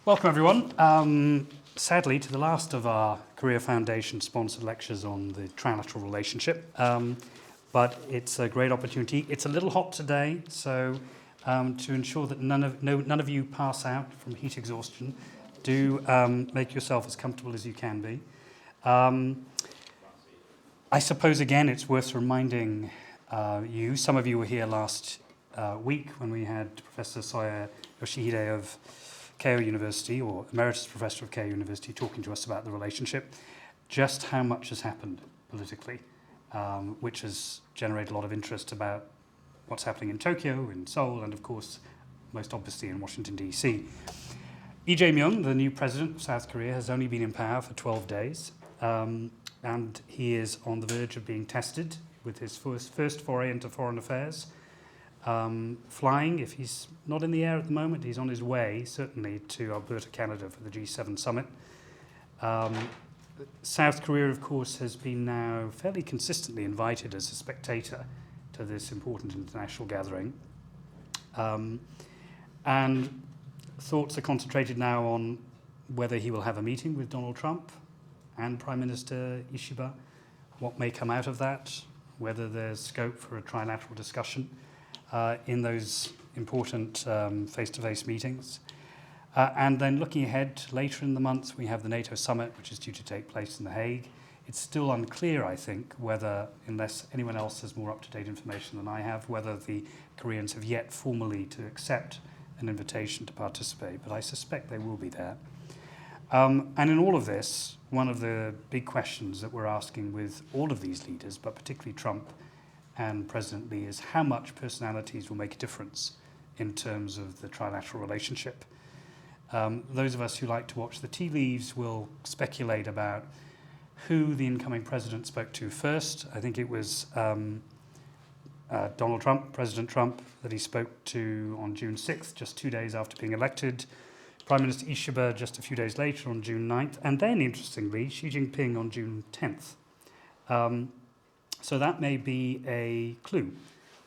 Welcome, everyone. Sadly, to the last of our Korea Foundation-sponsored lectures on the trilateral relationship, but it's a great opportunity. It's a little hot today, so to ensure that none of you pass out from heat exhaustion, do make yourself as comfortable as you can be. I suppose, again, it's worth reminding you, some of you were here last week when we had Professor Soya Yoshihide of Keio University, or Emeritus Professor of Keio University, talking to us about the relationship, just how much has happened politically, which has generated a lot of interest about what's happening in Tokyo, in Seoul, and of course, most obviously in Washington, D.C. Lee Jae-myung, the new president of South Korea, has only been in power for 12 days, and he is on the verge of being tested with his first foray into foreign affairs. Flying, if he's not in the air at the moment, he's on his way, certainly, to Alberta, Canada for the G7 summit. South Korea, of course, has been now fairly consistently invited as a spectator to this important international gathering. And thoughts are concentrated now on whether he will have a meeting with Donald Trump and Prime Minister Ishiba, what may come out of that, whether there's scope for a trilateral discussion in those important face-to-face meetings. And then looking ahead, later in the month, we have the NATO summit, which is due to take place in The Hague. It's still unclear, I think, whether, unless anyone else has more up-to-date information than I have, whether the Koreans have yet formally to accept an invitation to participate, but I suspect they will be there. And in all of this, one of the big questions that we're asking with all of these leaders, but particularly Trump and President Lee, is how much personalities will make a difference in terms of the trilateral relationship. Those of us who like to watch the tea leaves will speculate about who the incoming president spoke to first. I think it was Donald Trump, President Trump, that he spoke to on June 6th, just 2 days after being elected. Prime Minister Ishiba just a few days later on June 9th, and then, interestingly, Xi Jinping on June 10th. So that may be a clue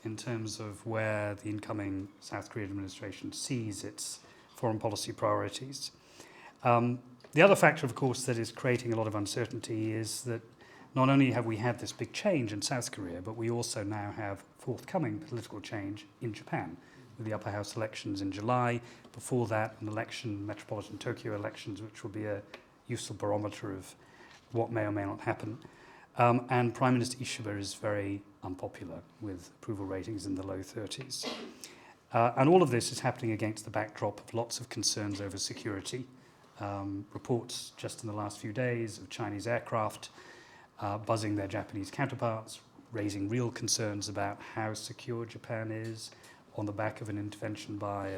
in terms of where the incoming South Korean administration sees its foreign policy priorities. The other factor, of course, that is creating a lot of uncertainty is that not only have we had this big change in South Korea, but we also now have forthcoming political change in Japan, with the upper house elections in July. Before that, an election, Metropolitan Tokyo elections, which will be a useful barometer of what may or may not happen. And Prime Minister Ishiba is very unpopular, with approval ratings in the low 30s. And all of this is happening against the backdrop of lots of concerns over security. Reports just in the last few days of Chinese aircraft buzzing their Japanese counterparts, raising real concerns about how secure Japan is on the back of an intervention by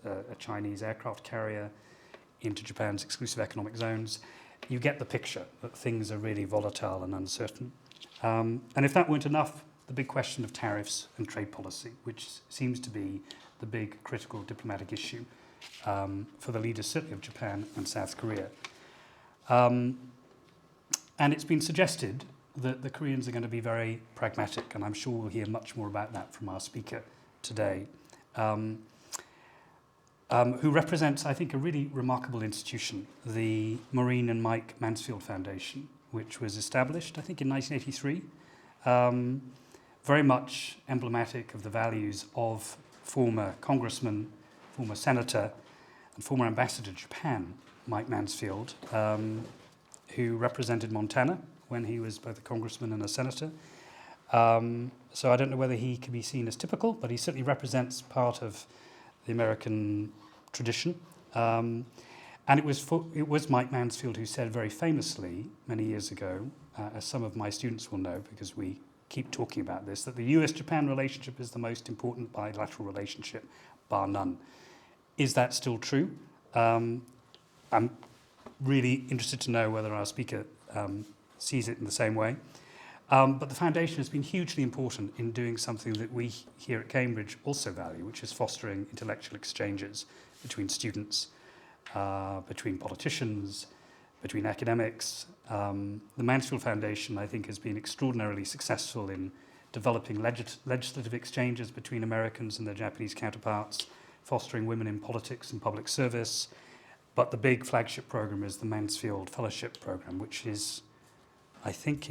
a Chinese aircraft carrier into Japan's exclusive economic zones. You get the picture that things are really volatile and uncertain. And if that weren't enough, the big question of tariffs and trade policy, which seems to be the big critical diplomatic issue for the leaders, certainly of Japan and South Korea. And it's been suggested that the Koreans are going to be very pragmatic, and I'm sure we'll hear much more about that from our speaker today, who represents, I think, a really remarkable institution, the Maureen and Mike Mansfield Foundation, which was established, I think, in 1983, very much emblematic of the values of former congressman, former senator, and former ambassador to Japan, Mike Mansfield, who represented Montana when he was both a congressman and a senator. So I don't know whether he can be seen as typical, but he certainly represents part of the American tradition. And it was Mike Mansfield who said very famously many years ago, as some of my students will know because we keep talking about this, that the US-Japan relationship is the most important bilateral relationship, bar none. Is that still true? I'm really interested to know whether our speaker sees it in the same way. But the foundation has been hugely important in doing something that we here at Cambridge also value, which is fostering intellectual exchanges between students, between politicians, between academics. The Mansfield Foundation, I think, has been extraordinarily successful in developing legislative exchanges between Americans and their Japanese counterparts, fostering women in politics and public service, But the big flagship program is the Mansfield Fellowship Program, which is, I think,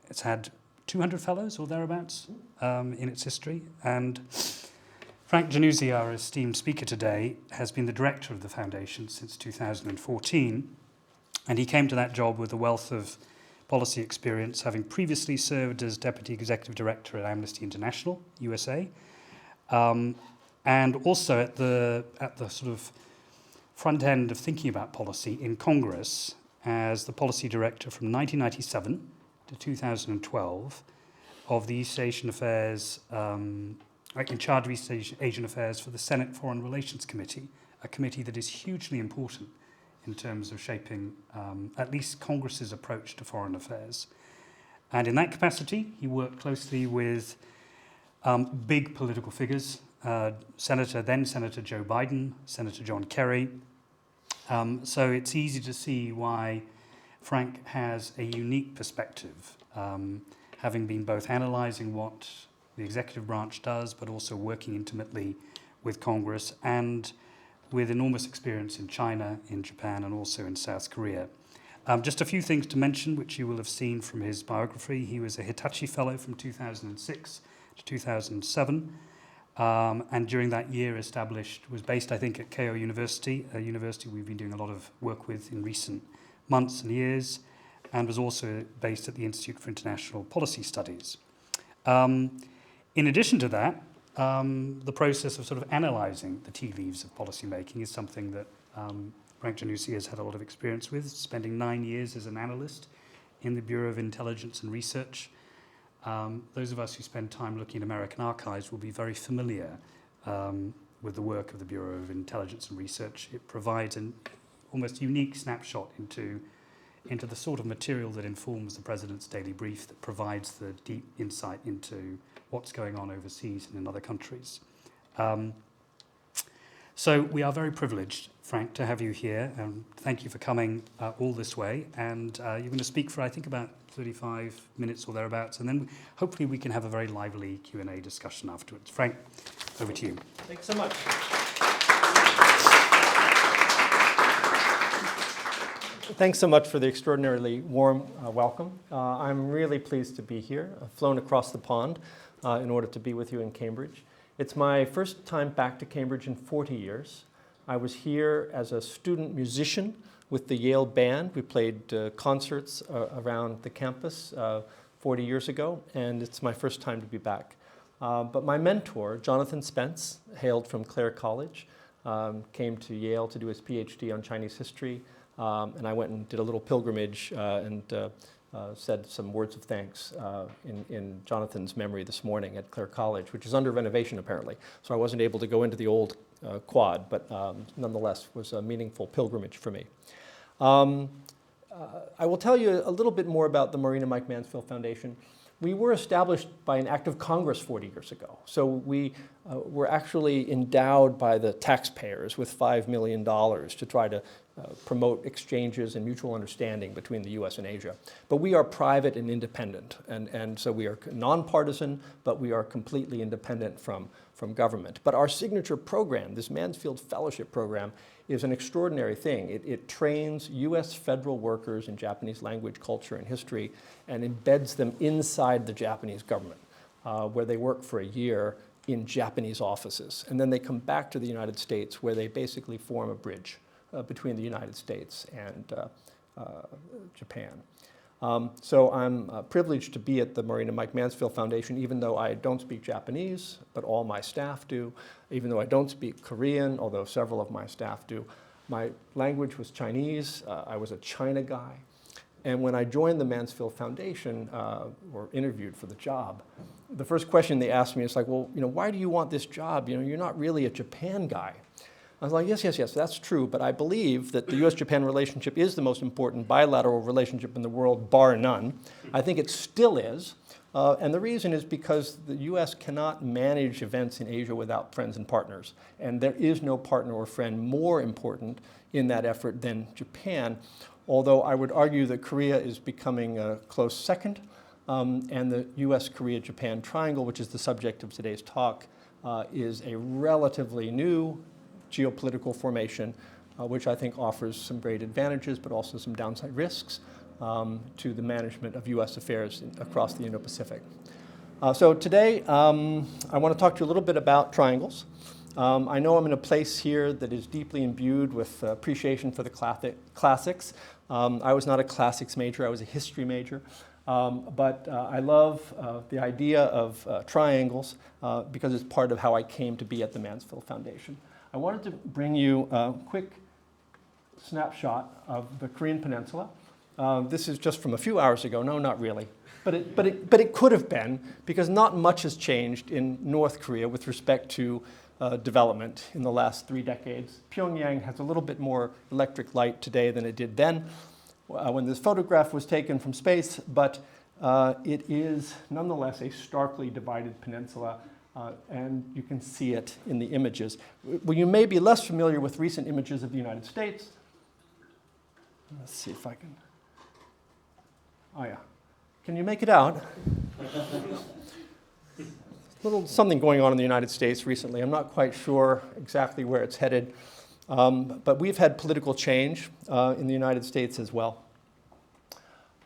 it's had 200 fellows or thereabouts in its history. And Frank Jannuzi, our esteemed speaker today, has been the director of the foundation since 2014. And he came to that job with a wealth of policy experience, having previously served as Deputy Executive Director at Amnesty International, USA, and also at the sort of front end of thinking about policy in Congress as the policy director from 1997 to 2012 of the East Asian Affairs, in charge of East Asian Affairs for the Senate Foreign Relations Committee, a committee that is hugely important in terms of shaping at least Congress's approach to foreign affairs. And in that capacity, he worked closely with big political figures, then Senator Joe Biden, Senator John Kerry. So it's easy to see why Frank has a unique perspective, having been both analysing what the executive branch does, but also working intimately with Congress and with enormous experience in China, in Japan, and also in South Korea. Just a few things to mention, which you will have seen from his biography. He was a Hitachi Fellow from 2006 to 2007, and during that year was based, I think, at Keio University, a university we've been doing a lot of work with in recent months and years, and was also based at the Institute for International Policy Studies. In addition to that, the process of sort of analysing the tea leaves of policymaking is something that Frank Jannuzi has had a lot of experience with, spending 9 years as an analyst in the Bureau of Intelligence and Research. Those of us who spend time looking at American archives will be very familiar with the work of the Bureau of Intelligence and Research. It provides an almost unique snapshot into the sort of material that informs the President's daily brief, that provides the deep insight into what's going on overseas and in other countries. So we are very privileged, Frank, to have you here. Thank you for coming all this way. And you're going to speak for, I think, about 35 minutes or thereabouts. And then hopefully we can have a very lively Q&A discussion afterwards. Frank, over to you. Thanks so much. Thanks so much for the extraordinarily warm welcome. I'm really pleased to be here. I've flown across the pond in order to be with you in Cambridge. It's my first time back to Cambridge in 40 years. I was here as a student musician with the Yale Band. We played concerts around the campus 40 years ago, and it's my first time to be back. But my mentor, Jonathan Spence, hailed from Clare College, came to Yale to do his PhD on Chinese history, and I went and did a little pilgrimage and said some words of thanks in Jonathan's memory this morning at Clare College, which is under renovation apparently. So I wasn't able to go into the old quad, but nonetheless was a meaningful pilgrimage for me. I will tell you a little bit more about the Marina Mike Mansfield Foundation. We were established by an act of Congress 40 years ago. So we were actually endowed by the taxpayers with $5 million to try to promote exchanges and mutual understanding between the US and Asia. But we are private and independent. And so we are nonpartisan, but we are completely independent from government. But our signature program, this Mansfield Fellowship Program, is an extraordinary thing. It trains US federal workers in Japanese language, culture, and history, and embeds them inside the Japanese government, where they work for a year in Japanese offices. And then they come back to the United States, where they basically form a bridge between the United States and Japan. So I'm privileged to be at the Marina Mike Mansfield Foundation, even though I don't speak Japanese, but all my staff do. Even though I don't speak Korean, although several of my staff do. My language was Chinese. I was a China guy. And when I joined the Mansfield Foundation, or interviewed for the job, the first question they asked me is like, well, why do you want this job? You're not really a Japan guy. I was like, yes, that's true, but I believe that the US-Japan relationship is the most important bilateral relationship in the world, bar none. I think it still is, and the reason is because the US cannot manage events in Asia without friends and partners, and there is no partner or friend more important in that effort than Japan, although I would argue that Korea is becoming a close second, and the US-Korea-Japan triangle, which is the subject of today's talk, is a relatively new geopolitical formation which I think offers some great advantages, but also some downside risks to the management of U.S. affairs across the Indo-Pacific. So today, I want to talk to you a little bit about triangles. I know I'm in a place here that is deeply imbued with appreciation for the classics. I was not a classics major, I was a history major. But I love the idea of triangles because it's part of how I came to be at the Mansfield Foundation. I wanted to bring you a quick snapshot of the Korean Peninsula. This is just from a few hours ago. No, not really. But it could have been, because not much has changed in North Korea with respect to development in the last 3 decades. Pyongyang has a little bit more electric light today than it did then when this photograph was taken from space, but it is nonetheless a starkly divided peninsula, and you can see it in the images. Well, you may be less familiar with recent images of the United States. Let's see if I can. Oh yeah. Can you make it out? Little something going on in the United States recently. I'm not quite sure exactly where it's headed, but we've had political change in the United States as well.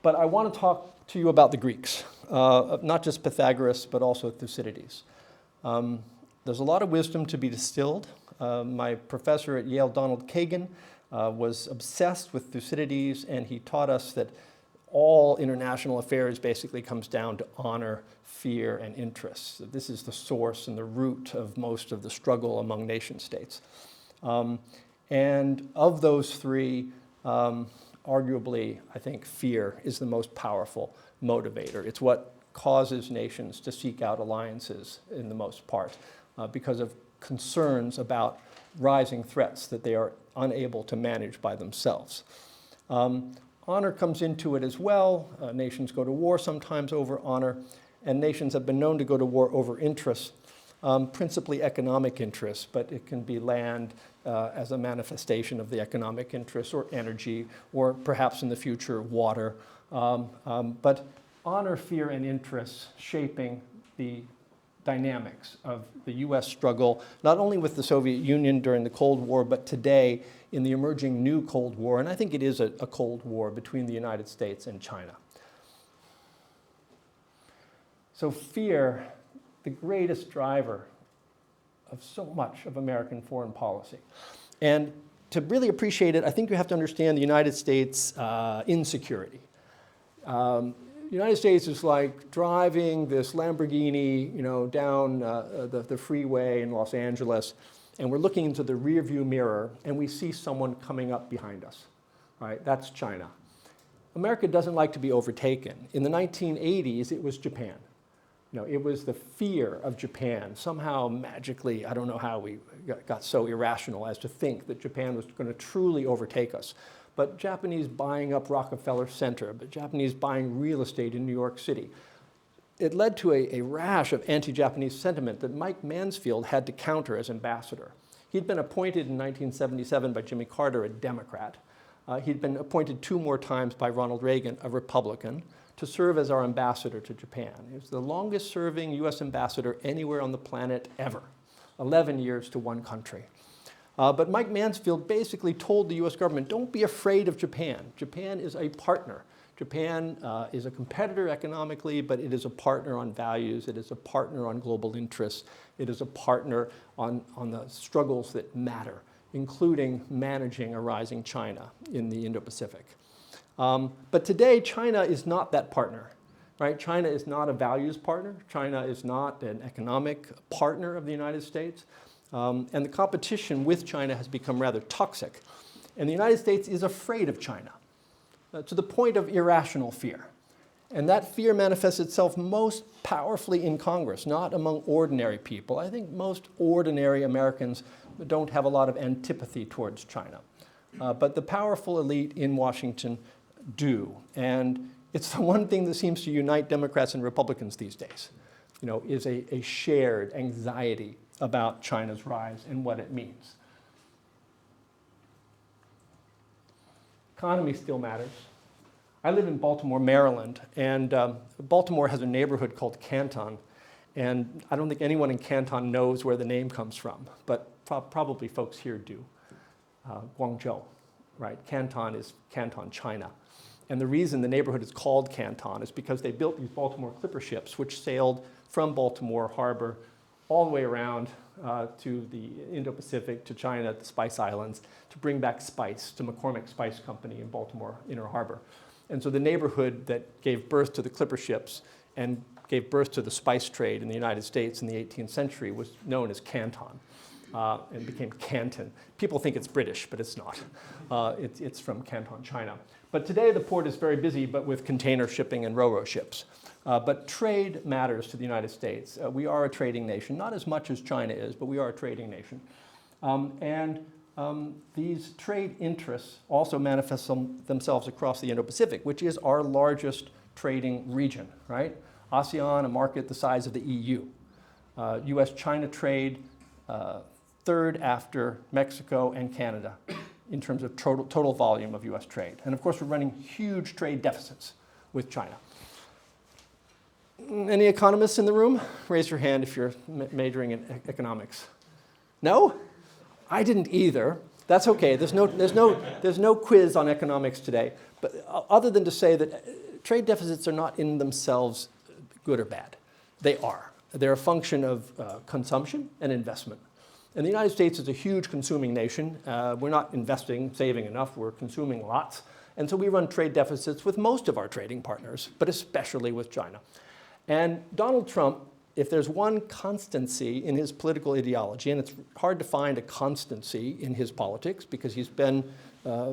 But I want to talk to you about the Greeks, not just Pythagoras, but also Thucydides. There's a lot of wisdom to be distilled. My professor at Yale, Donald Kagan, was obsessed with Thucydides, and he taught us that all international affairs basically comes down to honor, fear, and interest. This is the source and the root of most of the struggle among nation states. And of those three, arguably, I think fear is the most powerful motivator. It's what causes nations to seek out alliances in the most part because of concerns about rising threats that they are unable to manage by themselves. Honor comes into it as well. Nations go to war sometimes over honor, and nations have been known to go to war over interests, principally economic interests, but it can be land as a manifestation of the economic interests, or energy, or perhaps in the future, water. But honor, fear, and interests shaping the dynamics of the U.S. struggle, not only with the Soviet Union during the Cold War, but today in the emerging new Cold War, and I think it is a Cold War between the United States and China. So fear, the greatest driver of so much of American foreign policy. And to really appreciate it, I think you have to understand the United States' insecurity. The United States is like driving this Lamborghini, down the freeway in Los Angeles, and we're looking into the rearview mirror, and we see someone coming up behind us, right? That's China. America doesn't like to be overtaken. In the 1980s, it was Japan. It was the fear of Japan. Somehow, magically, I don't know how we got so irrational as to think that Japan was going to truly overtake us. But Japanese buying up Rockefeller Center, but Japanese buying real estate in New York City, it led to a rash of anti-Japanese sentiment that Mike Mansfield had to counter as ambassador. He'd been appointed in 1977 by Jimmy Carter, a Democrat. He'd been appointed 2 more times by Ronald Reagan, a Republican, to serve as our ambassador to Japan. He was the longest serving US ambassador anywhere on the planet ever, 11 years to one country. But Mike Mansfield basically told the US government, don't be afraid of Japan. Japan is a partner. Japan is a competitor economically, but it is a partner on values. It is a partner on global interests. It is a partner on the struggles that matter, including managing a rising China in the Indo-Pacific. But today, China is not that partner, right? China is not a values partner. China is not an economic partner of the United States. And the competition with China has become rather toxic. And the United States is afraid of China to the point of irrational fear. And that fear manifests itself most powerfully in Congress, not among ordinary people. I think most ordinary Americans don't have a lot of antipathy towards China. But the powerful elite in Washington do. And it's the one thing that seems to unite Democrats and Republicans these days, is a shared anxiety about China's rise and what it means. Economy still matters. I live in Baltimore, Maryland, and Baltimore has a neighborhood called Canton, and I don't think anyone in Canton knows where the name comes from, but probably folks here do. Guangzhou, right? Canton is Canton, China. And the reason the neighborhood is called Canton is because they built these Baltimore clipper ships, which sailed from Baltimore Harbor all the way around to the Indo-Pacific, to China, the Spice Islands, to bring back spice to McCormick Spice Company in Baltimore Inner Harbor. And so the neighborhood that gave birth to the clipper ships and gave birth to the spice trade in the United States in the 18th century was known as Canton. And became Canton. People think it's British, but it's not. It's from Canton, China. But today the port is very busy, but with container shipping and ro-ro ships. But trade matters to the United States. We are a trading nation, not as much as China is, but we are a trading nation. These trade interests also manifest themselves across the Indo-Pacific, which is our largest trading region, right? ASEAN, a market the size of the EU. US-China trade, third after Mexico and Canada in terms of total volume of US trade. And of course, we're running huge trade deficits with China. Any economists in the room? Raise your hand if you're majoring in economics. No? I didn't either. That's okay. There's no quiz on economics today. But other than to say that trade deficits are not in themselves good or bad. They are. They're a function of consumption and investment. And the United States is a huge consuming nation. We're not investing, saving enough. We're consuming lots. And so we run trade deficits with most of our trading partners, but especially with China. And Donald Trump, if there's one constancy in his political ideology, and it's hard to find a constancy in his politics because he's been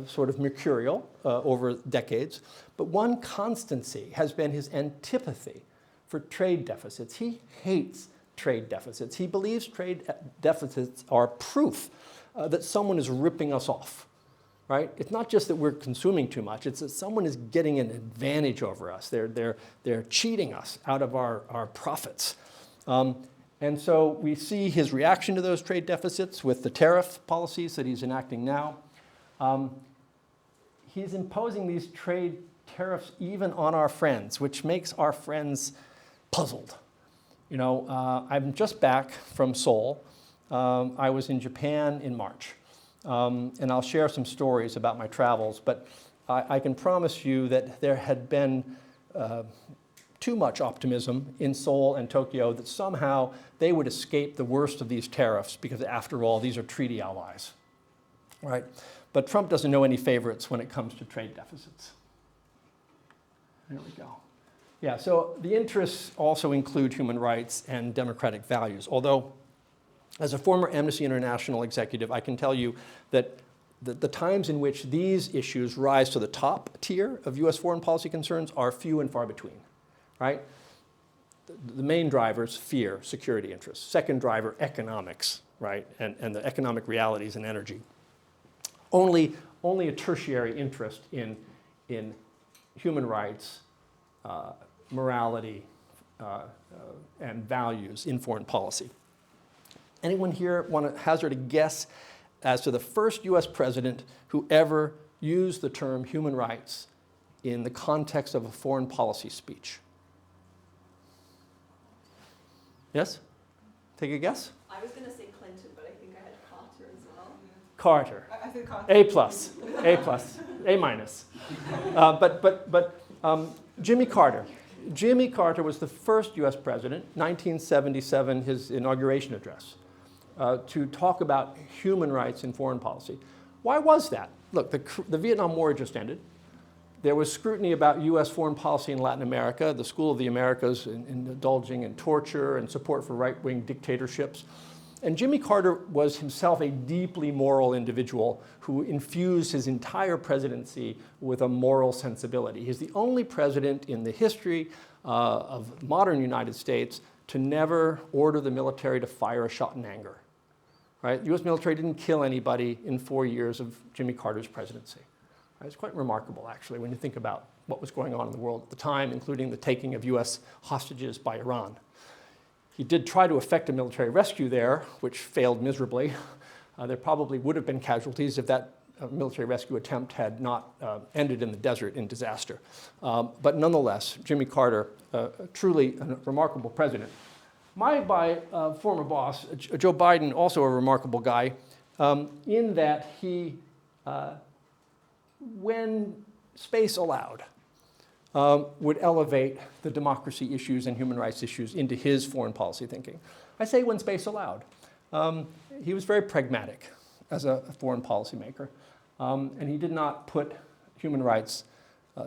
sort of mercurial over decades, but one constancy has been his antipathy for trade deficits. He hates trade deficits. He believes trade deficits are proof that someone is ripping us off, right? It's not just that we're consuming too much, it's that someone is getting an advantage over us. They're cheating us out of our profits. And so we see his reaction to those trade deficits with the tariff policies that he's enacting now. He's imposing these trade tariffs even on our friends, which makes our friends puzzled. You know, I'm just back from Seoul. I was in Japan in March. And I'll share some stories about my travels, but I can promise you that there had been too much optimism in Seoul and Tokyo that somehow they would escape the worst of these tariffs because after all, these are treaty allies, right? But Trump doesn't know any favorites when it comes to trade deficits. There we go. Yeah, so the interests also include human rights and democratic values, although as a former Amnesty International executive, I can tell you that the times in which these issues rise to the top tier of US foreign policy concerns are few and far between, right? The main drivers, fear, security interests. Second driver, economics, right? And the economic realities and energy. Only a tertiary interest in human rights, morality, and values in foreign policy. Anyone here want to hazard a guess as to the first US president who ever used the term human rights in the context of a foreign policy speech? Yes? Take a guess? I was going to say Clinton, but I think I had Carter as well. Carter. I think Carter. A plus, A plus, A minus. But Jimmy Carter. Jimmy Carter was the first US president, 1977, his inauguration address, to talk about human rights in foreign policy. Why was that? Look, the Vietnam War just ended. There was scrutiny about US foreign policy in Latin America, the School of the Americas in indulging in torture and support for right-wing dictatorships. And Jimmy Carter was himself a deeply moral individual who infused his entire presidency with a moral sensibility. He's the only president in the history of modern United States to never order the military to fire a shot in anger. Right? The US military didn't kill anybody in 4 years of Jimmy Carter's presidency. Right? It's quite remarkable, actually, when you think about what was going on in the world at the time, including the taking of US hostages by Iran. He did try to effect a military rescue there, which failed miserably. There probably would have been casualties if that military rescue attempt had not ended in the desert in disaster. But nonetheless, Jimmy Carter, truly a remarkable president. My former boss, Joe Biden, also a remarkable guy. in that he, when space allowed, would elevate the democracy issues and human rights issues into his foreign policy thinking. I say when space allowed. He was very pragmatic as a foreign policy maker, and he did not put human rights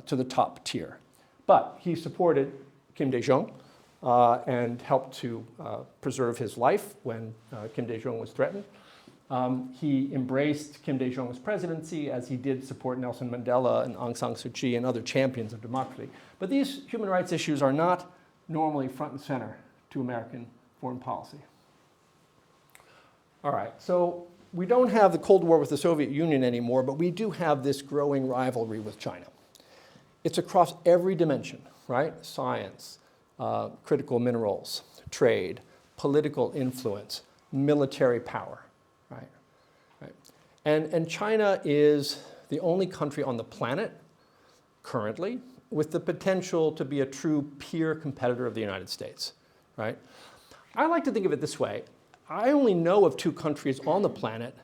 to the top tier. But he supported Kim Dae-jung and helped to preserve his life when Kim Dae-jung was threatened. He embraced Kim Dae-jung's presidency as he did support Nelson Mandela and Aung San Suu Kyi and other champions of democracy. But these human rights issues are not normally front and center to American foreign policy. All right, so we don't have the Cold War with the Soviet Union anymore, but we do have this growing rivalry with China. It's across every dimension, right? Science, critical minerals, trade, political influence, military power, right? And China is the only country on the planet currently with the potential to be a true peer competitor of the United States, right? I like to think of it this way. I only know of 2 countries on the planet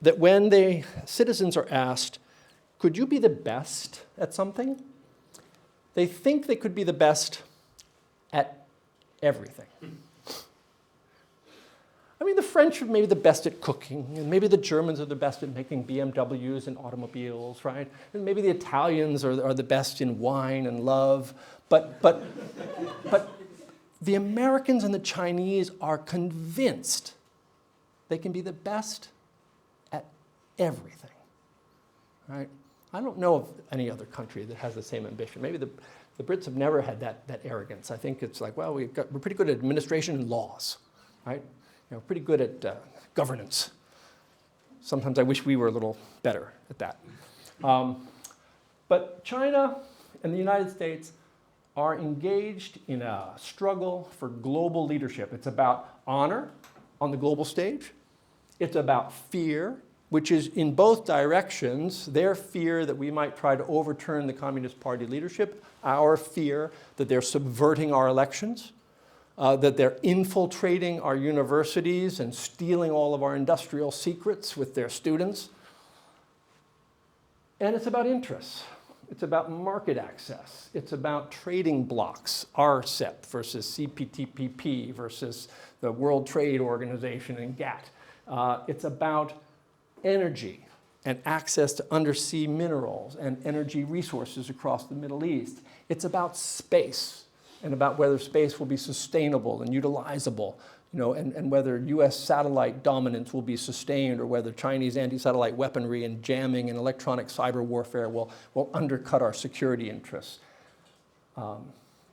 that when the citizens are asked, could you be the best at something? They think they could be the best at everything. I mean, the French are maybe the best at cooking, and maybe the Germans are the best at making BMWs and automobiles, right? And maybe the Italians are the best in wine and love. But the Americans and the Chinese are convinced they can be the best at everything, right? I don't know of any other country that has the same ambition. Maybe the Brits have never had that arrogance. I think it's like, well, we're pretty good at administration and laws, right? Pretty good at governance. Sometimes I wish we were a little better at that. But China and the United States are engaged in a struggle for global leadership. It's about honor on the global stage. It's about fear, which is in both directions. Their fear that we might try to overturn the Communist Party leadership, our fear that they're subverting our elections, that they're infiltrating our universities and stealing all of our industrial secrets with their students. And it's about interests. It's about market access. It's about trading blocks, RCEP versus CPTPP versus the World Trade Organization and GATT. It's about energy and access to undersea minerals and energy resources across the Middle East. It's about space and about whether space will be sustainable and utilizable, and whether US satellite dominance will be sustained or whether Chinese anti-satellite weaponry and jamming and electronic cyber warfare will undercut our security interests.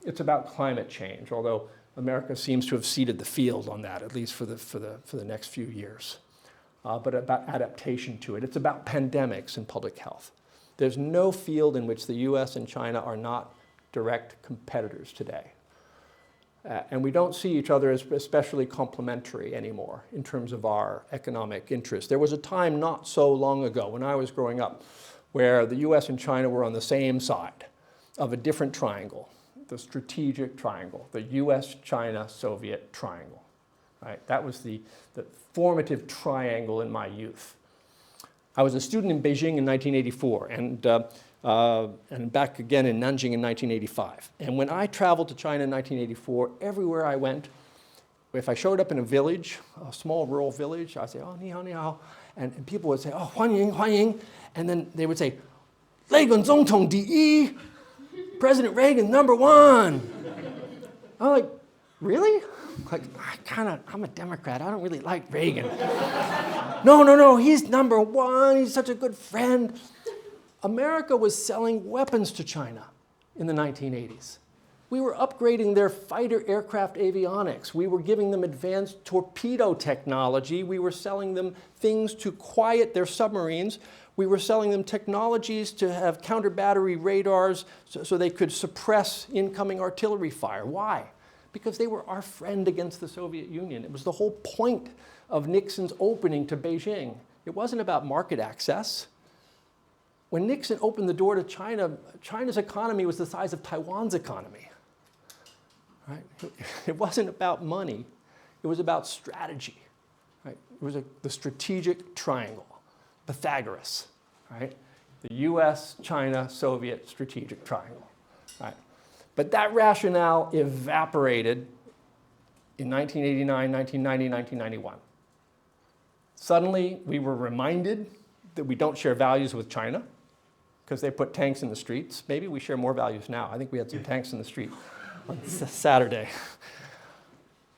It's about climate change, although America seems to have ceded the field on that, at least for the next few years. But about adaptation to it. It's about pandemics and public health. There's no field in which the US and China are not direct competitors today. And we don't see each other as especially complementary anymore in terms of our economic interests. There was a time not so long ago when I was growing up where the US and China were on the same side of a different triangle, the strategic triangle, the US, China, Soviet triangle. Right? That was the formative triangle in my youth. I was a student in Beijing in 1984 and back again in Nanjing in 1985. And when I traveled to China in 1984, everywhere I went, if I showed up in a village, a small rural village, I'd say, oh, ni hao, ni hao. And people would say, oh, huan ying, huan ying. And then they would say, Reagan总统第一, President Reagan #1. I'm like, really? Like, I'm a Democrat. I don't really like Reagan. No, he's #1. He's such a good friend. America was selling weapons to China in the 1980s. We were upgrading their fighter aircraft avionics. We were giving them advanced torpedo technology. We were selling them things to quiet their submarines. We were selling them technologies to have counter-battery radars so they could suppress incoming artillery fire. Why? Because they were our friend against the Soviet Union. It was the whole point of Nixon's opening to Beijing. It wasn't about market access. When Nixon opened the door to China, China's economy was the size of Taiwan's economy. Right? It wasn't about money. It was about strategy. Right? It the strategic triangle, Pythagoras, right? The US, China, Soviet strategic triangle, right? But that rationale evaporated in 1989, 1990, 1991. Suddenly, we were reminded that we don't share values with China because they put tanks in the streets. Maybe we share more values now. I think we had some tanks in the street on Saturday.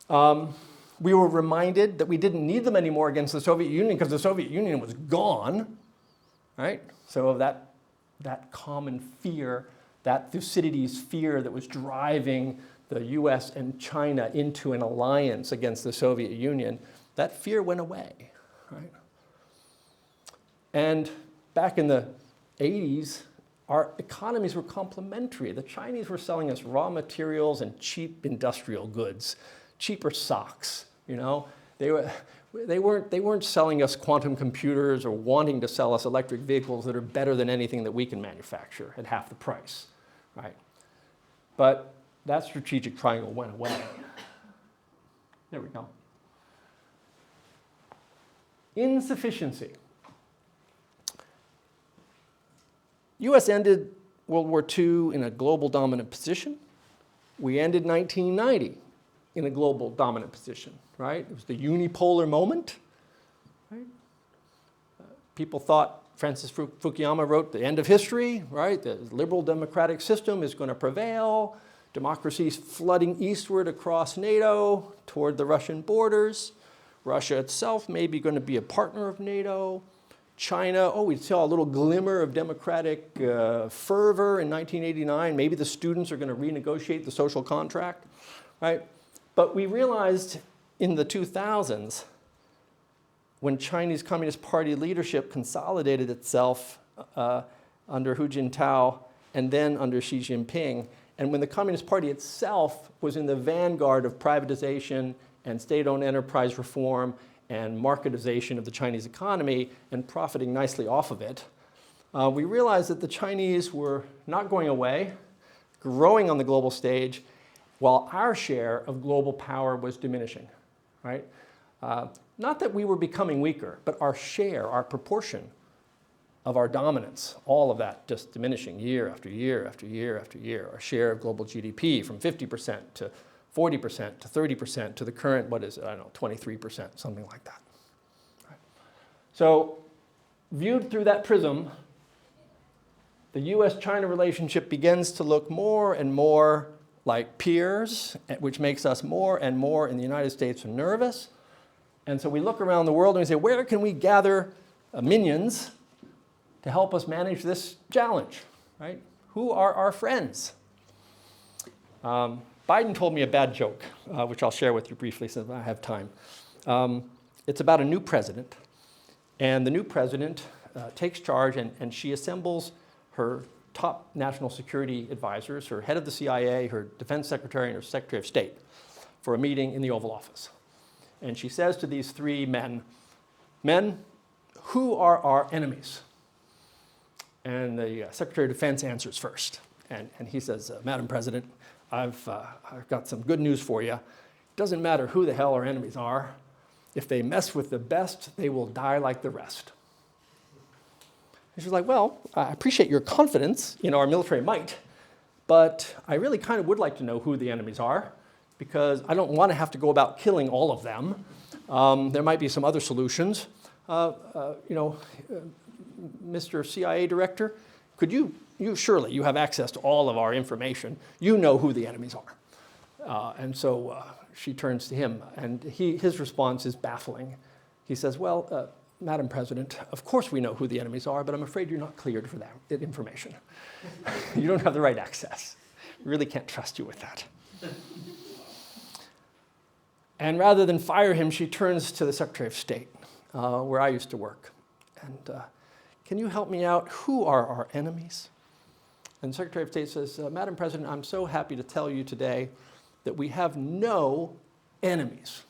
We were reminded that we didn't need them anymore against the Soviet Union because the Soviet Union was gone, right? So that common fear, that Thucydides fear that was driving the US and China into an alliance against the Soviet Union, that fear went away, right? And back in the 80s, our economies were complementary. The Chinese were selling us raw materials and cheap industrial goods, cheaper socks, you know? They weren't selling us quantum computers or wanting to sell us electric vehicles that are better than anything that we can manufacture at half the price, right? But that strategic triangle went away. There we go. Insufficiency. US ended World War II in a global dominant position. We ended 1990 in a global dominant position, right? It was the unipolar moment, right? People thought, Francis Fukuyama wrote, the end of history, right? The liberal democratic system is going to prevail. Democracies flooding eastward across NATO toward the Russian borders. Russia itself may be going to be a partner of NATO. China, we saw a little glimmer of democratic fervor in 1989. Maybe the students are going to renegotiate the social contract, right? But we realized in the 2000s, when Chinese Communist Party leadership consolidated itself under Hu Jintao and then under Xi Jinping, and when the Communist Party itself was in the vanguard of privatization and state-owned enterprise reform and marketization of the Chinese economy and profiting nicely off of it, we realized that the Chinese were not going away, growing on the global stage, while our share of global power was diminishing, right? Not that we were becoming weaker, but our share, our proportion of our dominance, all of that just diminishing year after year after year after year. Our share of global GDP from 50% to 40% to 30% to the current, 23%, something like that. Right. So viewed through that prism, the US-China relationship begins to look more and more like peers, which makes us more and more in the United States nervous. And so we look around the world and we say, where can we gather minions to help us manage this challenge, right? Who are our friends? Biden told me a bad joke, which I'll share with you briefly since I have time. It's about a new president, and the new president takes charge and she assembles her top national security advisors, her head of the CIA, her defense secretary, and her secretary of state for a meeting in the Oval Office. And she says to these three men, who are our enemies? And the Secretary of Defense answers first. And he says, Madam President, I've got some good news for you. It doesn't matter who the hell our enemies are. If they mess with the best, they will die like the rest. And she's like, well, I appreciate your confidence in our military might, but I really kind of would like to know who the enemies are, because I don't want to have to go about killing all of them. There might be some other solutions. Mr. CIA director, could you surely you have access to all of our information. You know who the enemies are. And so she turns to him, and his response is baffling. He says, well, Madam President, of course we know who the enemies are, but I'm afraid you're not cleared for that information. You don't have the right access. We really can't trust you with that. And rather than fire him, she turns to the Secretary of State, where I used to work. And can you help me out? Who are our enemies? And the Secretary of State says, Madam President, I'm so happy to tell you today that we have no enemies.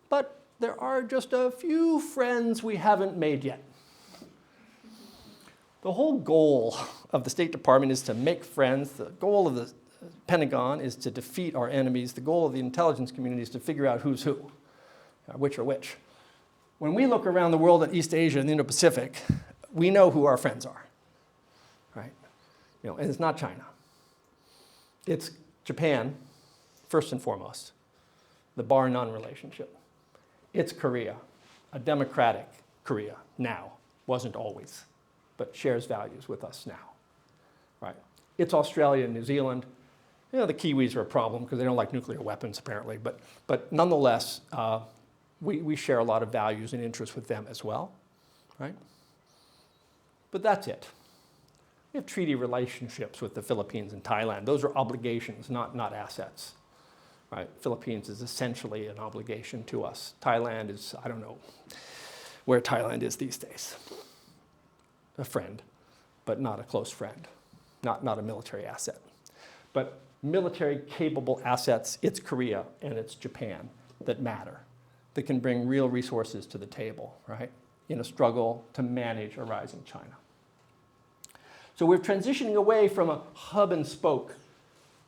But there are just a few friends we haven't made yet. The whole goal of the State Department is to make friends. The goal of the Pentagon is to defeat our enemies. The goal of the intelligence community is to figure out who's who, which are which. when we look around the world at East Asia and the Indo-Pacific, we know who our friends are, right? And it's not China. It's Japan, first and foremost, the bar-none relationship. It's Korea, a democratic Korea now, wasn't always, but shares values with us now, right? It's Australia and New Zealand. The Kiwis are a problem because they don't like nuclear weapons, apparently, but nonetheless, we share a lot of values and interests with them as well, right? But that's it. We have treaty relationships with the Philippines and Thailand. Those are obligations, not assets, right? Philippines is essentially an obligation to us. Thailand is, I don't know where Thailand is these days. A friend, but not a close friend, not a military asset. But military capable assets, it's Korea and it's Japan that matter, that can bring real resources to the table, right? In a struggle to manage a rising China. So we're transitioning away from a hub and spoke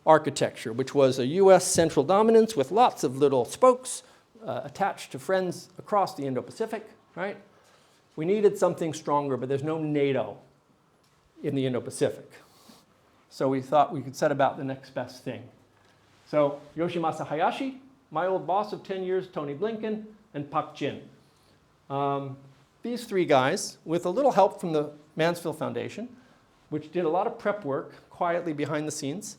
architecture, which was a US central dominance with lots of little spokes attached to friends across the Indo-Pacific, right? We needed something stronger, but there's no NATO in the Indo-Pacific. So we thought we could set about the next best thing. So Yoshimasa Hayashi, my old boss of 10 years, Tony Blinken, and Pak Jin. These three guys, with a little help from the Mansfield Foundation, which did a lot of prep work quietly behind the scenes,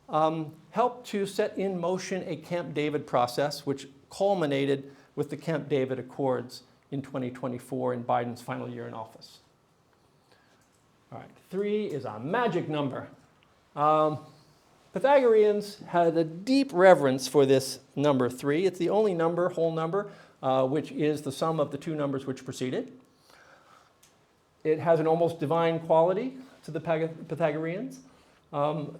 helped to set in motion a Camp David process, which culminated with the Camp David Accords in 2024 in Biden's final year in office. All right, 3 is a magic number. Pythagoreans had a deep reverence for this number 3. It's the only number, whole number, which is the sum of the 2 numbers which precede it. It has an almost divine quality to the Pythagoreans.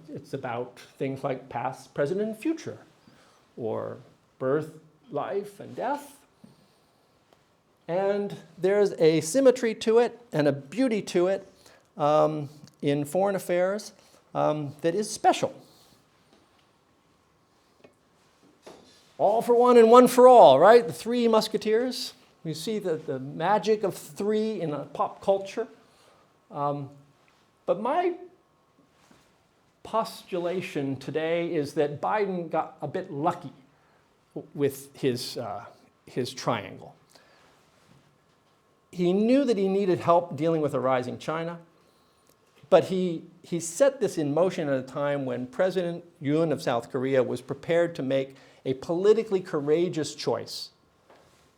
It's about things like past, present, and future, or birth, life, and death. And there's a symmetry to it and a beauty to it in foreign affairs that is special. All for one and one for all, right? The 3 Musketeers. We see the magic of 3 in a pop culture. But my postulation today is that Biden got a bit lucky with his triangle. He knew that he needed help dealing with a rising China, but he set this in motion at a time when President Yoon of South Korea was prepared to make a politically courageous choice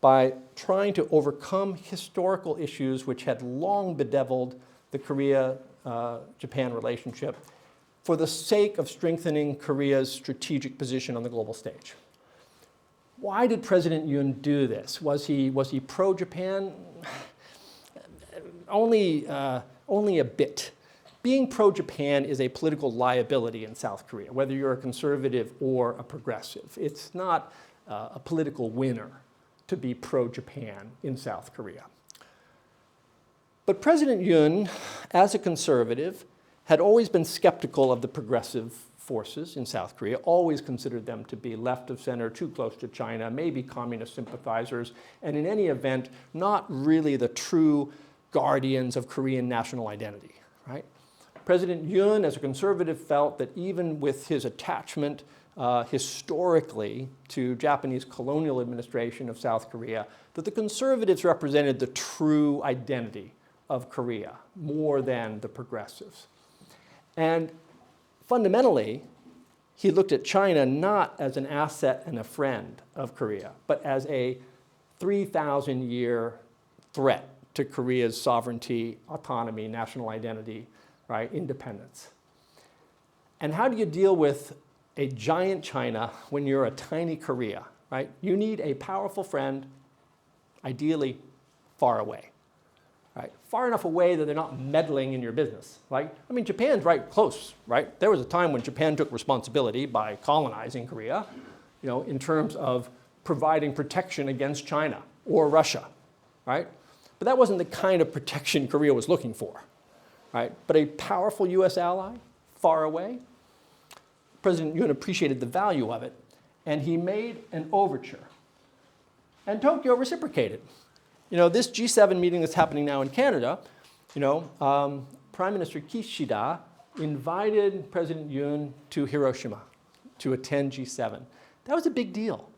by trying to overcome historical issues which had long bedeviled the Korea-Japan relationship for the sake of strengthening Korea's strategic position on the global stage. Why did President Yoon do this? Was he pro-Japan? Only a bit. Being pro-Japan is a political liability in South Korea, whether you're a conservative or a progressive. It's not a political winner to be pro-Japan in South Korea. But President Yoon, as a conservative, had always been skeptical of the progressive forces in South Korea, always considered them to be left of center, too close to China, maybe communist sympathizers, and in any event, not really the true guardians of Korean national identity, right? President Yoon, as a conservative, felt that even with his attachment historically to Japanese colonial administration of South Korea, that the conservatives represented the true identity of Korea more than the progressives. And fundamentally, he looked at China not as an asset and a friend of Korea, but as a 3,000-year threat to Korea's sovereignty, autonomy, national identity, right, independence. And how do you deal with a giant China when you're a tiny Korea, right? You need a powerful friend, ideally far away, right? Far enough away that they're not meddling in your business, right? I mean, Japan's right close, right? There was a time when Japan took responsibility by colonizing Korea, in terms of providing protection against China or Russia, right? But that wasn't the kind of protection Korea was looking for, right? But a powerful US ally, far away. President Yoon appreciated the value of it, and he made an overture. And Tokyo reciprocated. this G7 meeting that's happening now in Canada, Prime Minister Kishida invited President Yoon to Hiroshima to attend G7. That was a big deal.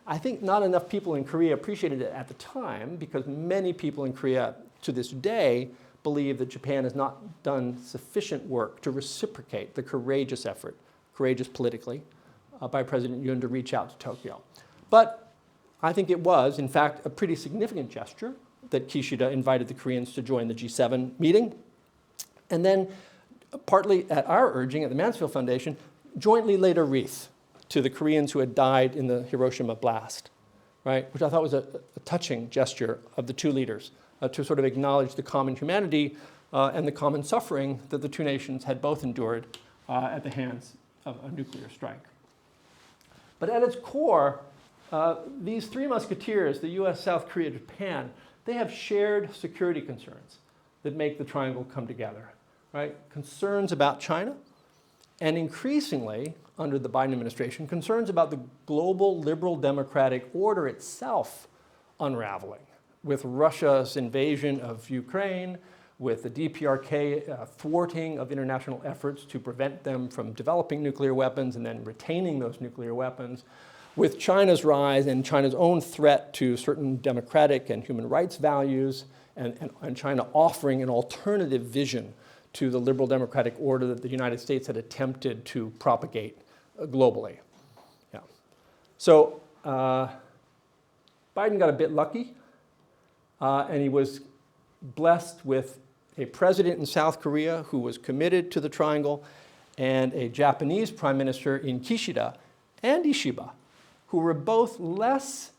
I think not enough people in Korea appreciated it at the time because many people in Korea to this day believe that Japan has not done sufficient work to reciprocate the courageous effort, courageous politically, by President Yoon to reach out to Tokyo. But I think it was, in fact, a pretty significant gesture that Kishida invited the Koreans to join the G7 meeting. And then, partly at our urging at the Mansfield Foundation, jointly laid a wreath to the Koreans who had died in the Hiroshima blast, right? Which I thought was a touching gesture of the two leaders to sort of acknowledge the common humanity and the common suffering that the two nations had both endured at the hands of a nuclear strike. But at its core, these three musketeers, the US, South Korea, Japan, they have shared security concerns that make the triangle come together, right? Concerns about China, and increasingly, under the Biden administration, concerns about the global liberal democratic order itself unraveling, with Russia's invasion of Ukraine, with the DPRK thwarting of international efforts to prevent them from developing nuclear weapons and then retaining those nuclear weapons, with China's rise and China's own threat to certain democratic and human rights values, and China offering an alternative vision to the liberal democratic order that the United States had attempted to propagate globally. Yeah. So Biden got a bit lucky, and he was blessed with a president in South Korea who was committed to the triangle, and a Japanese prime minister in Kishida and Ishiba, who were both less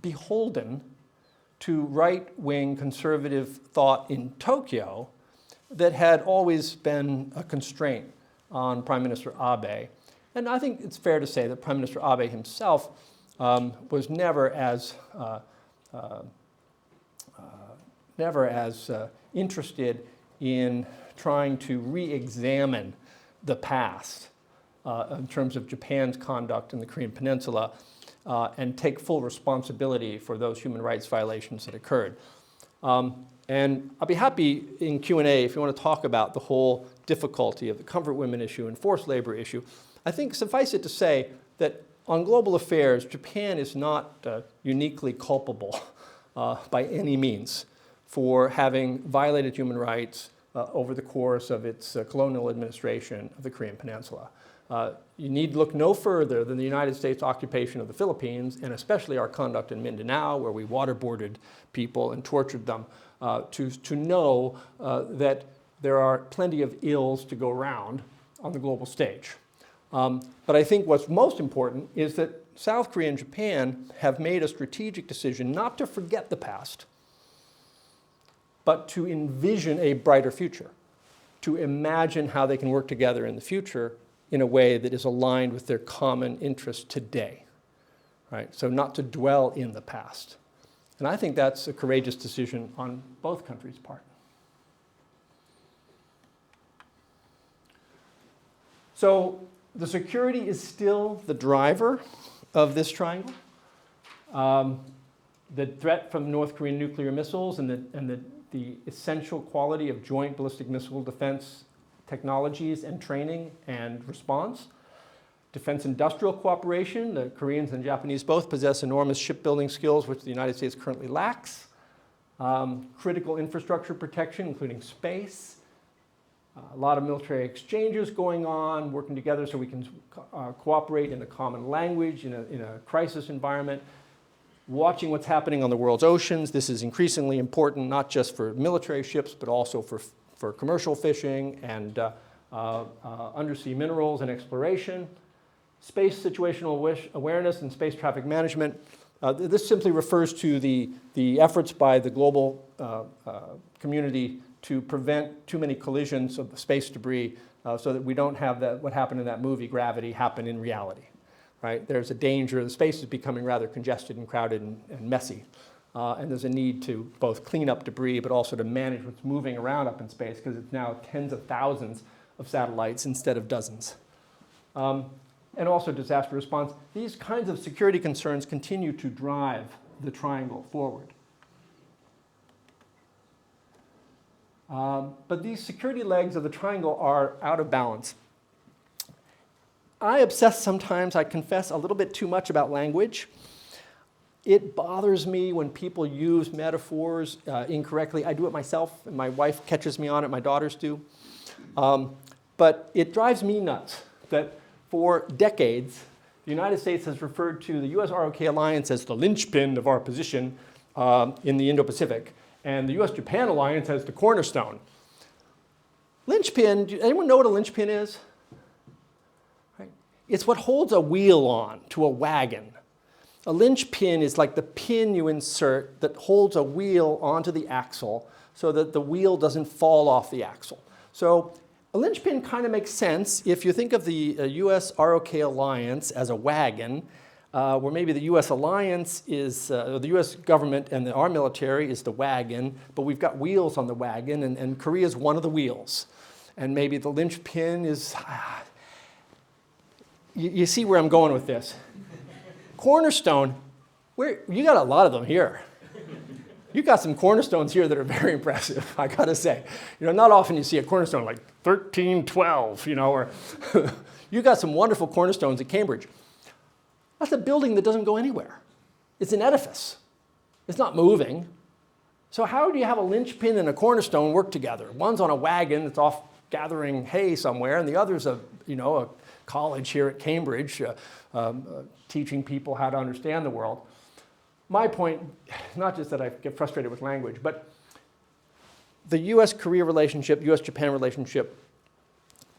beholden to right-wing conservative thought in Tokyo that had always been a constraint on Prime Minister Abe. And I think it's fair to say that Prime Minister Abe himself was never as interested in trying to re-examine the past in terms of Japan's conduct in the Korean Peninsula and take full responsibility for those human rights violations that occurred. And I'll be happy in Q&A if you want to talk about the whole difficulty of the comfort women issue and forced labor issue. I think suffice it to say that on global affairs, Japan is not uniquely culpable by any means for having violated human rights over the course of its colonial administration of the Korean Peninsula. You need look no further than the United States occupation of the Philippines, and especially our conduct in Mindanao, where we waterboarded people and tortured them, to know that there are plenty of ills to go around on the global stage. But I think what's most important is that South Korea and Japan have made a strategic decision not to forget the past, but to envision a brighter future, to imagine how they can work together in the future in a way that is aligned with their common interest today, right? So not to dwell in the past. And I think that's a courageous decision on both countries' part. So the security is still the driver of this triangle. The threat from North Korean nuclear missiles and the essential quality of joint ballistic missile defense technologies and training and response. Defense industrial cooperation. The Koreans and Japanese both possess enormous shipbuilding skills, which the United States currently lacks. Critical infrastructure protection, including space. A lot of military exchanges going on, working together so we can cooperate in a common language, in a crisis environment. Watching what's happening on the world's oceans. This is increasingly important, not just for military ships, but also for commercial fishing and undersea minerals and exploration. Space situational awareness and space traffic management. This simply refers to the efforts by the global community to prevent too many collisions of the space debris so that we don't have what happened in that movie, Gravity, happen in reality. Right? There's a danger, the space is becoming rather congested and crowded and messy. And there's a need to both clean up debris, but also to manage what's moving around up in space, because it's now tens of thousands of satellites instead of dozens. And also disaster response. These kinds of security concerns continue to drive the triangle forward. But these security legs of the triangle are out of balance. I obsess sometimes, I confess, a little bit too much about language. It bothers me when people use metaphors incorrectly. I do it myself, and my wife catches me on it, my daughters do. But it drives me nuts that for decades, the United States has referred to the US-ROK alliance as the linchpin of our position in the Indo-Pacific, and the US-Japan alliance as the cornerstone. Linchpin, anyone know what a linchpin is? Right. It's what holds a wheel on to a wagon. A linchpin is like the pin you insert that holds a wheel onto the axle so that the wheel doesn't fall off the axle. So a linchpin kind of makes sense if you think of the US-ROK alliance as a wagon, where maybe the US alliance is, the US government and our military is the wagon, but we've got wheels on the wagon, and Korea is one of the wheels. And maybe the linchpin is, you see where I'm going with this. Cornerstone, you got a lot of them here. You got some cornerstones here that are very impressive, I gotta say. Not often you see a cornerstone like 1312, or you got some wonderful cornerstones at Cambridge. That's a building that doesn't go anywhere. It's an edifice. It's not moving. So how do you have a linchpin and a cornerstone work together? One's on a wagon that's off gathering hay somewhere, and the other's a college here at Cambridge teaching people how to understand the world. My point, not just that I get frustrated with language, but the US-Korea relationship, US-Japan relationship,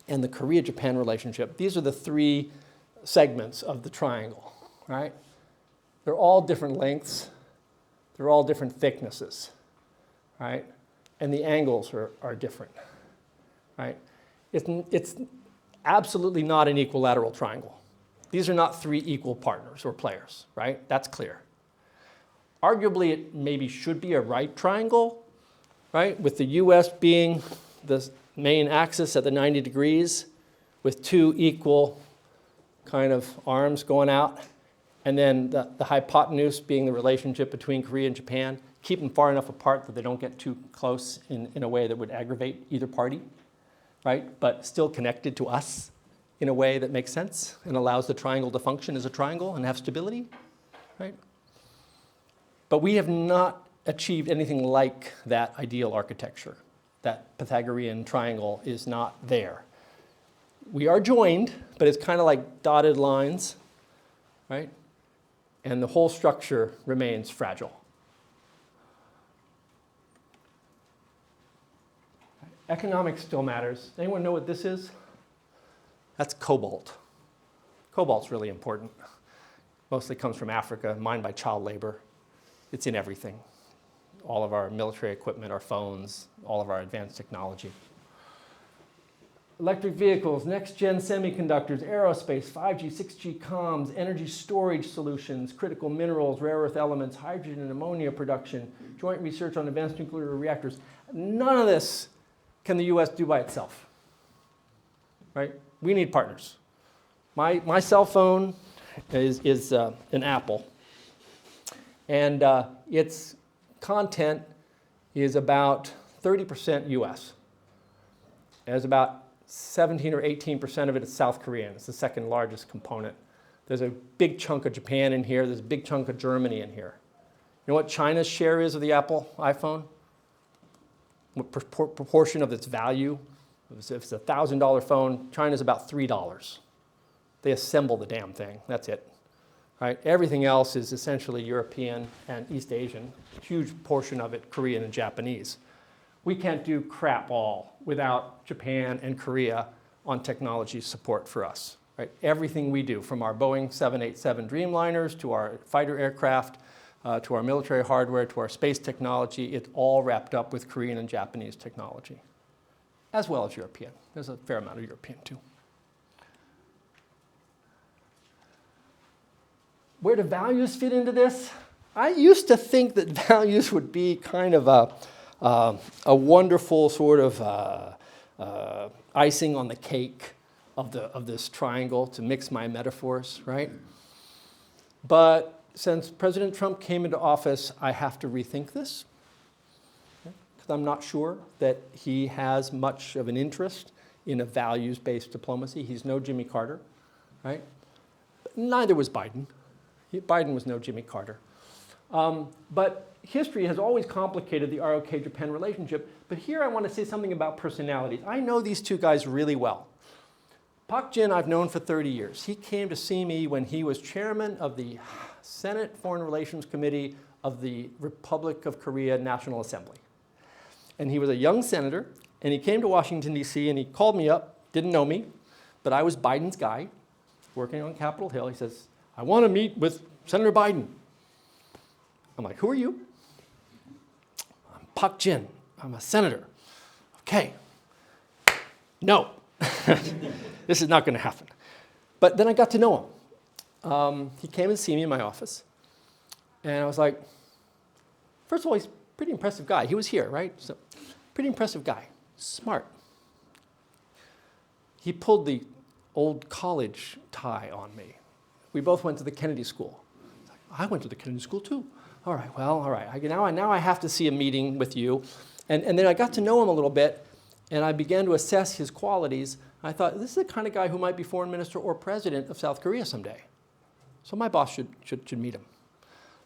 and the Korea-Japan relationship, these are the three segments of the triangle, right? They're all different lengths. They're all different thicknesses, right? And the angles are different, right? It's absolutely not an equilateral triangle. These are not three equal partners or players, right? That's clear. Arguably, it maybe should be a right triangle, right? With the US being the main axis at the 90 degrees with two equal kind of arms going out, and then the hypotenuse being the relationship between Korea and Japan. Keep them far enough apart that they don't get too close in a way that would aggravate either party, right? But still connected to us in a way that makes sense and allows the triangle to function as a triangle and have stability, right? But we have not achieved anything like that ideal architecture. That Pythagorean triangle is not there. We are joined, but it's kind of like dotted lines, right? And the whole structure remains fragile. Economics still matters. Anyone know what this is? That's cobalt. Cobalt's really important. Mostly comes from Africa, mined by child labor. It's in everything. All of our military equipment, our phones, all of our advanced technology. Electric vehicles, next-gen semiconductors, aerospace, 5G, 6G comms, energy storage solutions, critical minerals, rare earth elements, hydrogen and ammonia production, joint research on advanced nuclear reactors. None of this can the US do by itself, right? We need partners. My cell phone is an Apple, and its content is about 30% US. There's about 17 or 18% of it is South Korean. It's the second largest component. There's a big chunk of Japan in here. There's a big chunk of Germany in here. You know what China's share is of the Apple iPhone? What proportion of its value? If it's a $1,000 phone, China's about $3. They assemble the damn thing. That's it. Right? Everything else is essentially European and East Asian. Huge portion of it Korean and Japanese. We can't do crap all without Japan and Korea on technology support for us. Right? Everything we do, from our Boeing 787 Dreamliners to our fighter aircraft, to our military hardware, to our space technology, it's all wrapped up with Korean and Japanese technology, as well as European. There's a fair amount of European too. Where do values fit into this? I used to think that values would be kind of a wonderful sort of icing on the cake of this triangle, to mix my metaphors, right? But since President Trump came into office, I have to rethink this, because I'm not sure that he has much of an interest in a values-based diplomacy. He's no Jimmy Carter, right? Neither was Biden. Biden was no Jimmy Carter. But history has always complicated the ROK-Japan relationship. But here I want to say something about personalities. I know these two guys really well. Pak Jin I've known for 30 years. He came to see me when he was chairman of the Senate Foreign Relations Committee of the Republic of Korea National Assembly. And he was a young senator, and he came to Washington, D.C., and he called me up, didn't know me, but I was Biden's guy, working on Capitol Hill. He says, I want to meet with Senator Biden. I'm like, who are you? I'm Pak Jin. I'm a senator. Okay. No. This is not going to happen. But then I got to know him. He came and see me in my office. And I was like, first of all, he's a pretty impressive guy. He was here, right? So, pretty impressive guy. Smart. He pulled the old college tie on me. We both went to the Kennedy School. I went to the Kennedy School too. All right, well, all right. Now I have to see a meeting with you. And then I got to know him a little bit, and I began to assess his qualities. I thought, this is the kind of guy who might be foreign minister or president of South Korea someday. So my boss should meet him.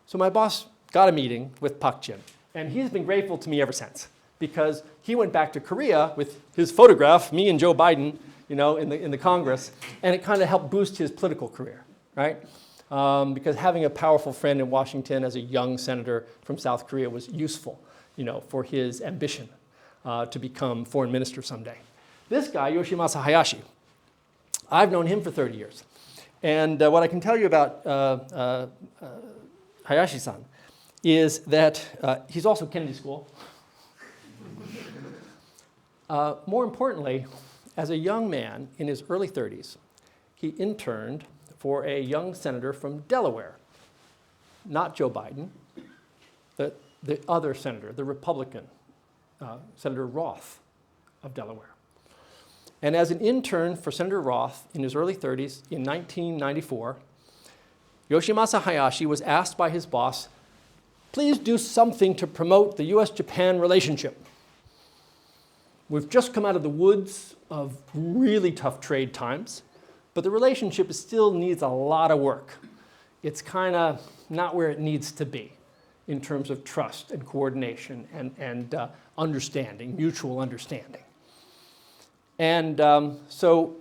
So my boss got a meeting with Pak Jin, and he's been grateful to me ever since, because he went back to Korea with his photograph, me and Joe Biden, in the Congress, and it kind of helped boost his political career, right? Because having a powerful friend in Washington as a young senator from South Korea was useful, for his ambition to become foreign minister someday. This guy, Yoshimasa Hayashi, I've known him for 30 years. And what I can tell you about Hayashi-san is that he's also Kennedy School. More importantly, as a young man in his early 30s, he interned for a young senator from Delaware, not Joe Biden, the other senator, the Republican, Senator Roth of Delaware. And as an intern for Senator Roth in his early 30s, in 1994, Yoshimasa Hayashi was asked by his boss, please do something to promote the US-Japan relationship. We've just come out of the woods of really tough trade times, but the relationship still needs a lot of work. It's kind of not where it needs to be in terms of trust and coordination and understanding, mutual understanding. And so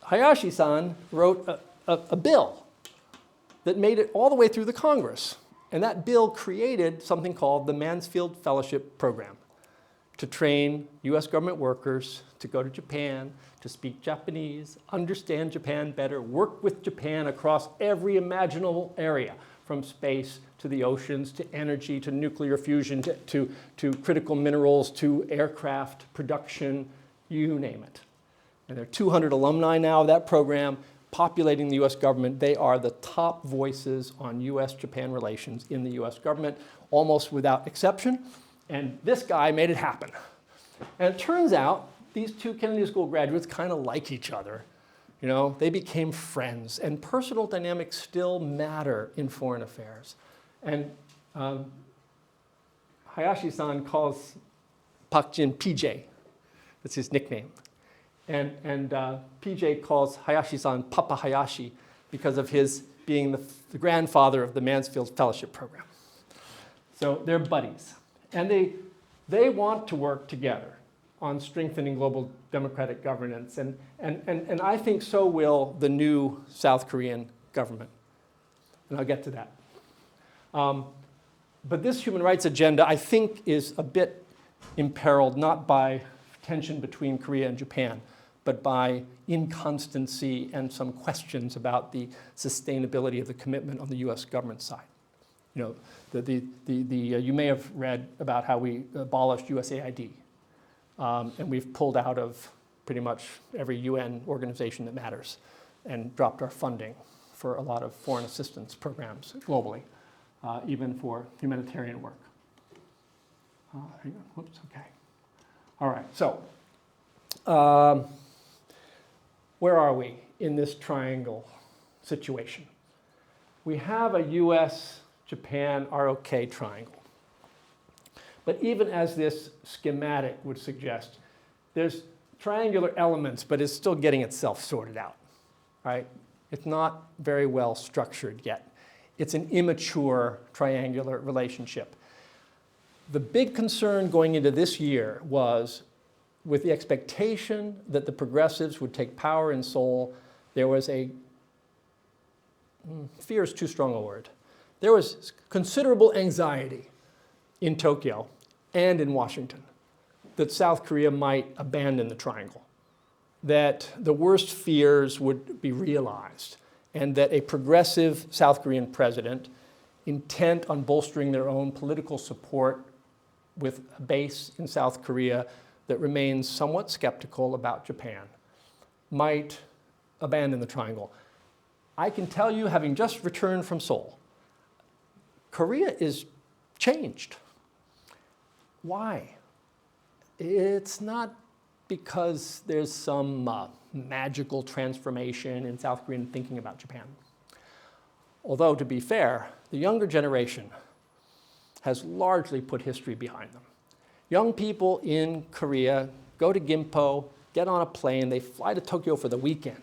Hayashi-san wrote a bill that made it all the way through the Congress. And that bill created something called the Mansfield Fellowship Program to train US government workers to go to Japan, to speak Japanese, understand Japan better, work with Japan across every imaginable area, from space to the oceans, to energy, to nuclear fusion, to critical minerals, to aircraft production, you name it. And there are 200 alumni now of that program populating the US government. They are the top voices on US-Japan relations in the US government, almost without exception. And this guy made it happen. And it turns out these two Kennedy School graduates kind of like each other. They became friends. And personal dynamics still matter in foreign affairs. And Hayashi-san calls Pak Jin PJ. That's his nickname. And PJ calls Hayashi-san Papa Hayashi because of his being the grandfather of the Mansfield Fellowship Program. So they're buddies. And they want to work together on strengthening global democratic governance. And I think so will the new South Korean government. And I'll get to that. But this human rights agenda, I think, is a bit imperiled, not by tension between Korea and Japan, but by inconstancy and some questions about the sustainability of the commitment on the US government side. You may have read about how we abolished USAID, and we've pulled out of pretty much every UN organization that matters and dropped our funding for a lot of foreign assistance programs globally, even for humanitarian work. Whoops, okay. All right, so where are we in this triangle situation? we have a US, Japan, ROK triangle. But even as this schematic would suggest, there's triangular elements, but it's still getting itself sorted out, right? It's not very well structured yet. It's an immature triangular relationship. The big concern going into this year was, with the expectation that the progressives would take power in Seoul, there was fear is too strong a word. There was considerable anxiety in Tokyo and in Washington that South Korea might abandon the triangle, that the worst fears would be realized, and that a progressive South Korean president, intent on bolstering their own political support with a base in South Korea that remains somewhat skeptical about Japan, might abandon the triangle. I can tell you, having just returned from Seoul, Korea is changed. Why? It's not because there's some magical transformation in South Korean thinking about Japan. Although, to be fair, the younger generation has largely put history behind them. Young people in Korea go to Gimpo, get on a plane, they fly to Tokyo for the weekend,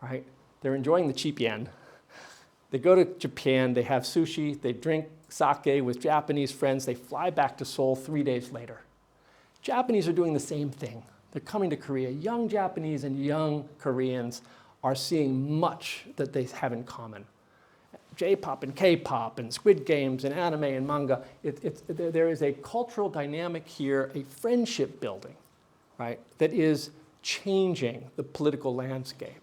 right? They're enjoying the cheap yen. They go to Japan, they have sushi, they drink sake with Japanese friends, they fly back to Seoul 3 days later. Japanese are doing the same thing. They're coming to Korea. Young Japanese and young Koreans are seeing much that they have in common. J-pop and K-pop and Squid Games and anime and manga. There is a cultural dynamic here, a friendship building, right, that is changing the political landscape.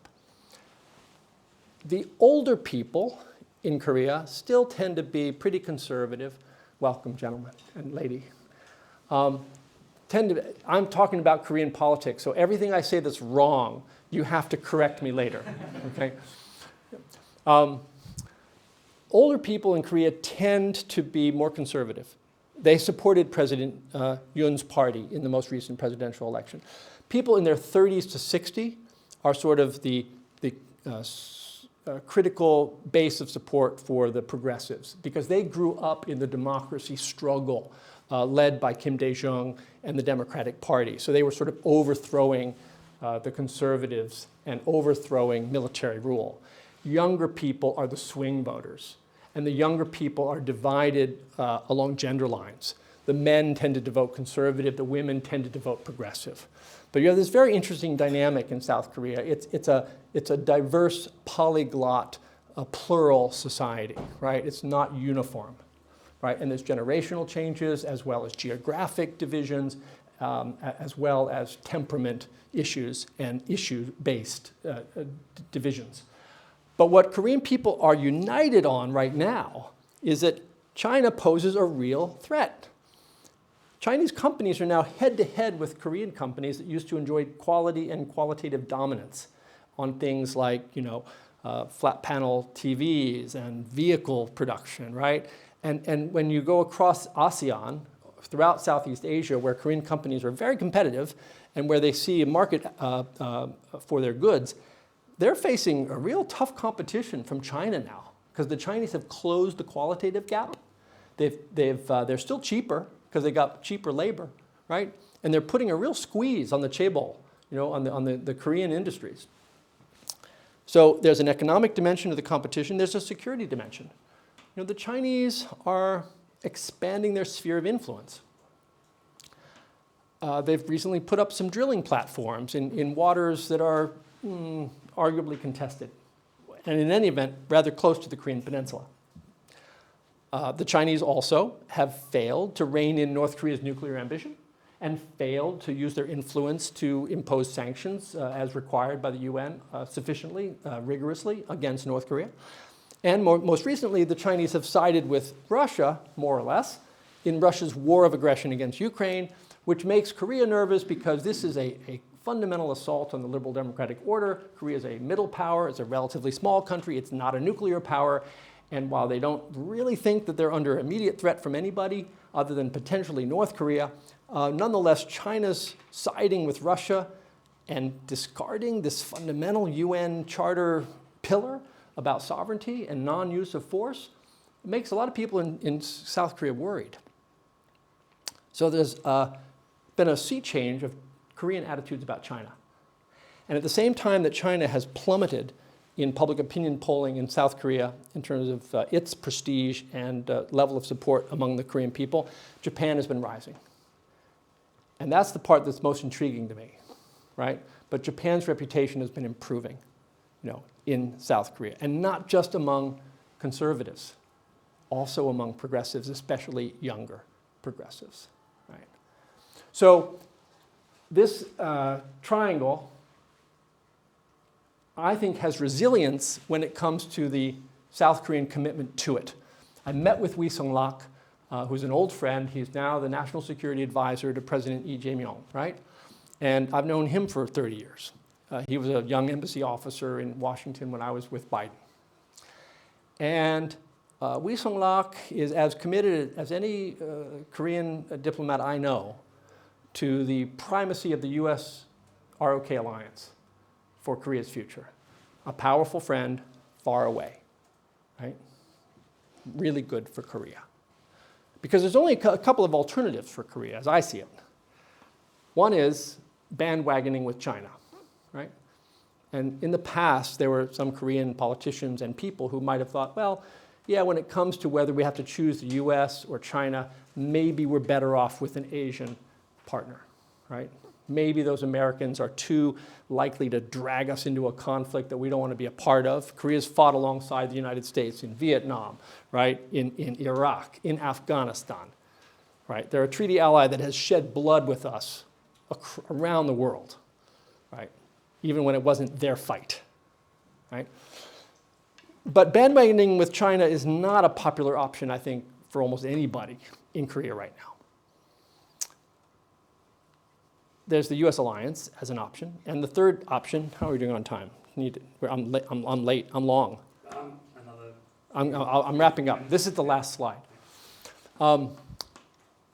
The older people in Korea still tend to be pretty conservative. Welcome, gentlemen and lady. I'm talking about Korean politics, so everything I say that's wrong, you have to correct me later, okay? Older people in Korea tend to be more conservative. They supported President Yoon's party in the most recent presidential election. People in their 30s to 60 are sort of the critical base of support for the progressives because they grew up in the democracy struggle led by Kim Dae-jung and the Democratic Party. So they were sort of overthrowing the conservatives and overthrowing military rule. Younger people are the swing voters, and the younger people are divided along gender lines. The men tended to vote conservative, the women tended to vote progressive. But you have this very interesting dynamic in South Korea. It's a diverse, polyglot, plural society, right? It's not uniform, right? And there's generational changes as well as geographic divisions, as well as temperament issues and issue-based divisions. But what Korean people are united on right now is that China poses a real threat. Chinese companies are now head-to-head with Korean companies that used to enjoy quality and qualitative dominance on things like, flat panel TVs and vehicle production, right? And when you go across ASEAN, throughout Southeast Asia, where Korean companies are very competitive and where they see a market for their goods, they're facing a real tough competition from China now because the Chinese have closed the qualitative gap. They're still cheaper because they got cheaper labor, right? And they're putting a real squeeze on the chaebol, on the Korean industries. So there's an economic dimension to the competition. There's a security dimension. The Chinese are expanding their sphere of influence. They've recently put up some drilling platforms in waters that are arguably contested, and in any event, rather close to the Korean Peninsula. The Chinese also have failed to rein in North Korea's nuclear ambition and failed to use their influence to impose sanctions as required by the UN sufficiently, rigorously against North Korea. And most recently, the Chinese have sided with Russia, more or less, in Russia's war of aggression against Ukraine, which makes Korea nervous because this is a fundamental assault on the liberal democratic order. Korea is a middle power. It's a relatively small country. It's not a nuclear power. And while they don't really think that they're under immediate threat from anybody other than potentially North Korea, nonetheless, China's siding with Russia and discarding this fundamental UN charter pillar about sovereignty and non-use of force makes a lot of people in South Korea worried. So there's been a sea change of Korean attitudes about China. And at the same time that China has plummeted in public opinion polling in South Korea in terms of its prestige and level of support among the Korean people, Japan has been rising. And that's the part that's most intriguing to me, right? But Japan's reputation has been improving, in South Korea. And not just among conservatives, also among progressives, especially younger progressives, right? So this triangle, I think, has resilience when it comes to the South Korean commitment to it. I met with Wi Sung-lak, who's an old friend. He's now the national security advisor to President Lee Jae-myung, right? And I've known him for 30 years. He was a young embassy officer in Washington when I was with Biden. And Wi Sung-lak is as committed as any Korean diplomat I know to the primacy of the US-ROK alliance for Korea's future. A powerful friend far away, right? Really good for Korea. Because there's only a couple of alternatives for Korea, as I see it. One is bandwagoning with China, right? And in the past, there were some Korean politicians and people who might have thought, well, yeah, when it comes to whether we have to choose the US or China, maybe we're better off with an Asian partner, right? Maybe those Americans are too likely to drag us into a conflict that we don't want to be a part of. Korea's fought alongside the United States in Vietnam, right? In Iraq, in Afghanistan, right? They're a treaty ally that has shed blood with us around the world, right? Even when it wasn't their fight, right? But bandwagoning with China is not a popular option, I think, for almost anybody in Korea right now. There's the US alliance as an option. And the third option, how are we doing on time? I'm late, I'm long. I'm wrapping up. This is the last slide. Yeah,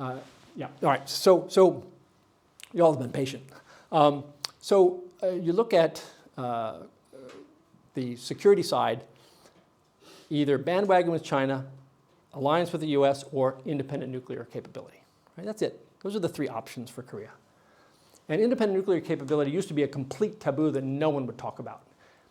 all right, so you all have been patient. You look at the security side, either bandwagon with China, alliance with the US, or independent nuclear capability. Right? That's it. Those are the three options for Korea. And independent nuclear capability used to be a complete taboo that no one would talk about.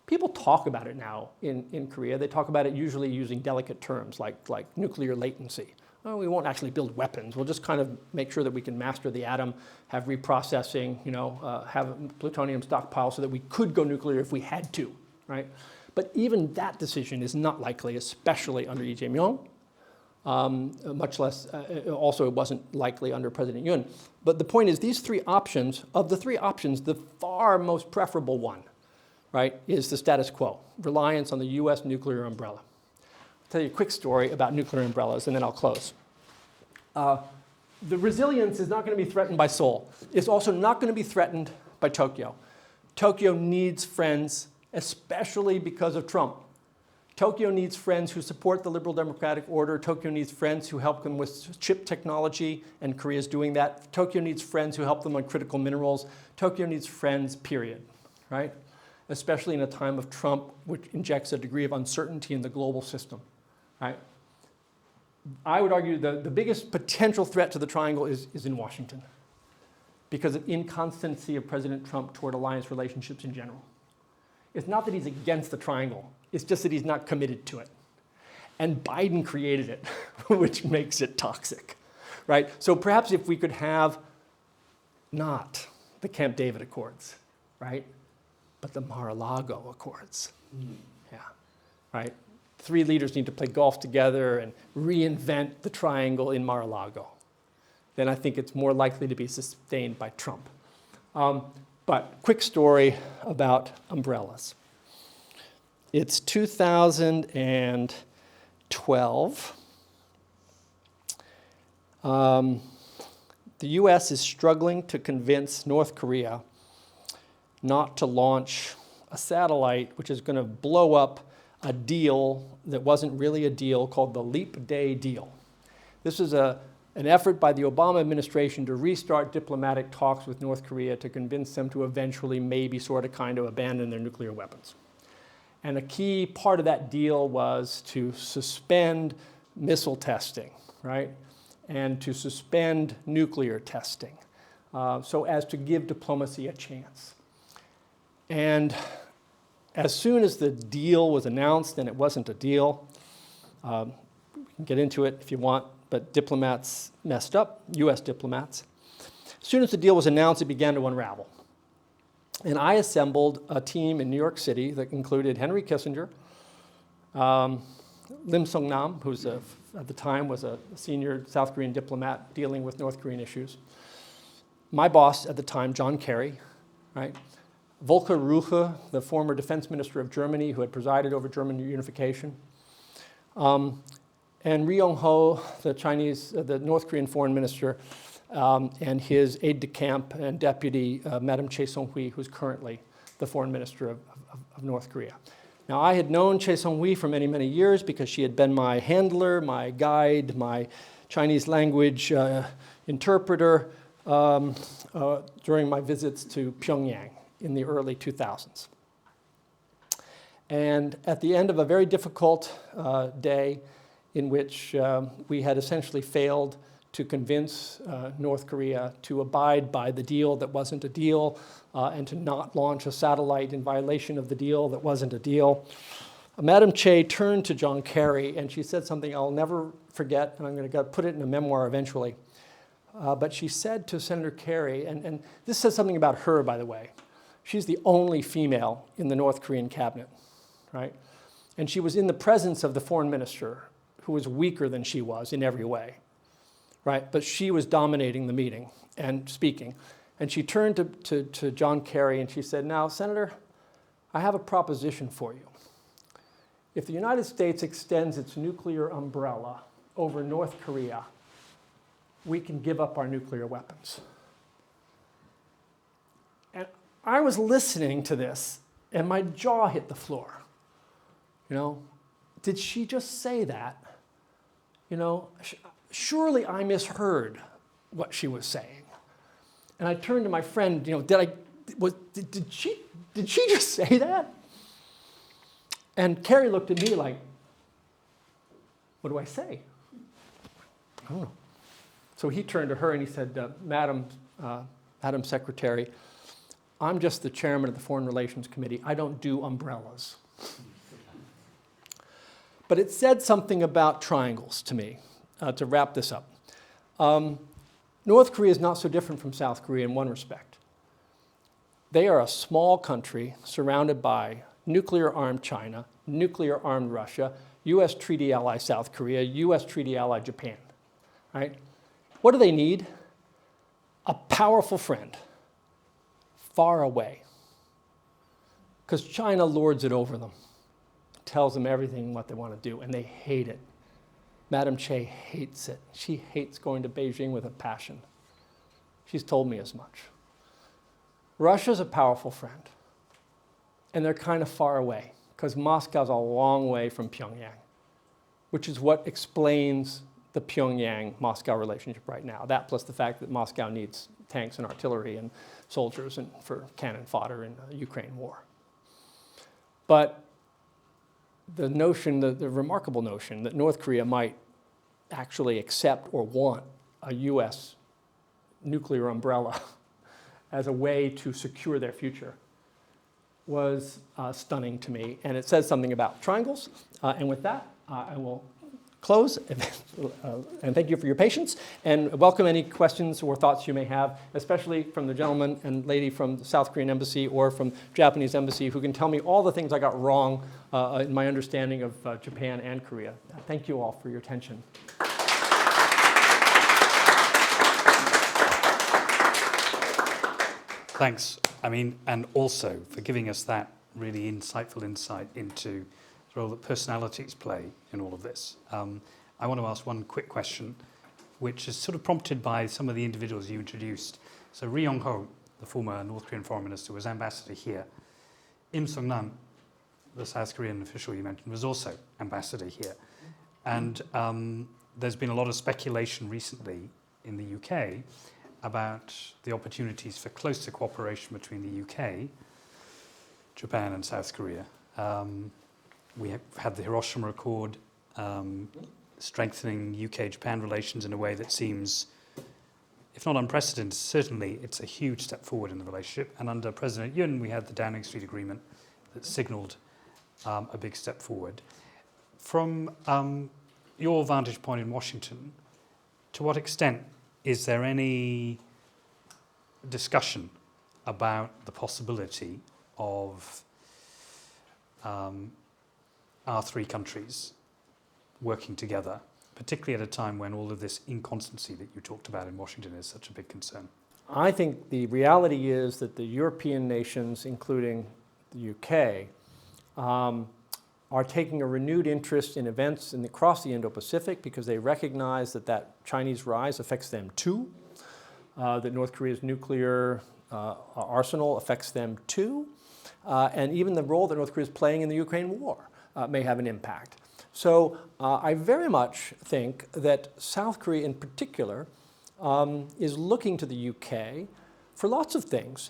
People talk about it now in Korea. They talk about it usually using delicate terms like nuclear latency. Oh, we won't actually build weapons. We'll just kind of make sure that we can master the atom, have reprocessing, have plutonium stockpile so that we could go nuclear if we had to, right? But even that decision is not likely, especially under Lee Jae-myung. Much less, also it wasn't likely under President Yoon. But the point is, these three options, of the three options, the far most preferable one, right, is the status quo, reliance on the US nuclear umbrella. I'll tell you a quick story about nuclear umbrellas, and then I'll close. The resilience is not going to be threatened by Seoul. It's also not going to be threatened by Tokyo. Tokyo needs friends, especially because of Trump. Tokyo needs friends who support the liberal democratic order. Tokyo needs friends who help them with chip technology, and Korea's doing that. Tokyo needs friends who help them on critical minerals. Tokyo needs friends, period, right? Especially in a time of Trump, which injects a degree of uncertainty in the global system, right? I would argue the biggest potential threat to the triangle is in Washington because of inconstancy of President Trump toward alliance relationships in general. It's not that he's against the triangle. It's just that he's not committed to it. And Biden created it, which makes it toxic, right? So perhaps if we could have not the Camp David Accords, right? But the Mar-a-Lago Accords, yeah, right? Three leaders need to play golf together and reinvent the triangle in Mar-a-Lago. Then I think it's more likely to be sustained by Trump. But quick story about umbrellas. It's 2012. The US is struggling to convince North Korea not to launch a satellite which is going to blow up a deal that wasn't really a deal called the Leap Day deal. This is an effort by the Obama administration to restart diplomatic talks with North Korea to convince them to eventually maybe sort of kind of abandon their nuclear weapons. And a key part of that deal was to suspend missile testing, right? And to suspend nuclear testing, so as to give diplomacy a chance. And as soon as the deal was announced, and it wasn't a deal, we can get into it if you want, but diplomats messed up, US diplomats. As soon as the deal was announced, it began to unravel. And I assembled a team in New York City that included Henry Kissinger, Lim Sung-nam, who's at the time was a senior South Korean diplomat dealing with North Korean issues. My boss at the time, John Kerry, right? Volker Ruge, the former defense minister of Germany who had presided over German unification. And Ri Yong-ho, the North Korean foreign minister, and his aide-de-camp and deputy, Madam Chae Sung-hui, who's currently the foreign minister of North Korea. Now, I had known Chae Sung-hui for many, many years because she had been my handler, my guide, my Chinese language interpreter during my visits to Pyongyang in the early 2000s. And at the end of a very difficult day in which we had essentially failed to convince North Korea to abide by the deal that wasn't a deal and to not launch a satellite in violation of the deal that wasn't a deal. Madam Chae turned to John Kerry and she said something I'll never forget, and I'm going to put it in a memoir eventually. But she said to Senator Kerry, and this says something about her, by the way. She's the only female in the North Korean cabinet, right? And she was in the presence of the foreign minister, who was weaker than she was in every way. Right, but she was dominating the meeting and speaking. And she turned to John Kerry and she said, now, Senator, I have a proposition for you. If the United States extends its nuclear umbrella over North Korea, we can give up our nuclear weapons. And I was listening to this and my jaw hit the floor. You know, did she just say that? You know, surely I misheard what she was saying. And I turned to my friend, you know, did she just say that? And Kerry looked at me like, what do I say? I don't know. So he turned to her and he said, Madam Secretary, I'm just the chairman of the Foreign Relations Committee. I don't do umbrellas. But it said something about triangles to me. To wrap this up. North Korea is not so different from South Korea in one respect. They are a small country surrounded by nuclear-armed China, nuclear-armed Russia, US treaty ally South Korea, US treaty ally Japan, right? What do they need? A powerful friend, far away. Because China lords it over them, tells them everything what they want to do, and they hate it. Madam Chae hates it. She hates going to Beijing with a passion. She's told me as much. Russia's a powerful friend, and they're kind of far away because Moscow's a long way from Pyongyang, which is what explains the Pyongyang-Moscow relationship right now. That plus the fact that Moscow needs tanks and artillery and soldiers and for cannon fodder in the Ukraine war. But the notion, the remarkable notion that North Korea might actually accept or want a US nuclear umbrella as a way to secure their future was stunning to me. And it says something about triangles. And with that, I will close. And thank you for your patience. And welcome any questions or thoughts you may have, especially from the gentleman and lady from the South Korean embassy or from Japanese embassy who can tell me all the things I got wrong in my understanding of Japan and Korea. Thank you all for your attention. Thanks. I mean, and also for giving us that really insightful insight into the role that personalities play in all of this. I want to ask one quick question, which is sort of prompted by some of the individuals you introduced. So Ri Yong-ho, the former North Korean foreign minister, was ambassador here. Im Sung-nam, the South Korean official you mentioned, was also ambassador here. And there's been a lot of speculation recently in the UK about the opportunities for closer cooperation between the UK, Japan and South Korea. We have had the Hiroshima Accord, strengthening UK-Japan relations in a way that seems, if not unprecedented, certainly it's a huge step forward in the relationship. And under President Yoon, we had the Downing Street Agreement that signalled a big step forward. From your vantage point in Washington, to what extent is there any discussion about the possibility of our three countries working together, particularly at a time when all of this inconstancy that you talked about in Washington is such a big concern? I think the reality is that the European nations, including the UK, are taking a renewed interest in events across the Indo-Pacific because they recognize that Chinese rise affects them too, that North Korea's nuclear arsenal affects them too, and even the role that North Korea is playing in the Ukraine war may have an impact. So I very much think that South Korea in particular is looking to the UK for lots of things,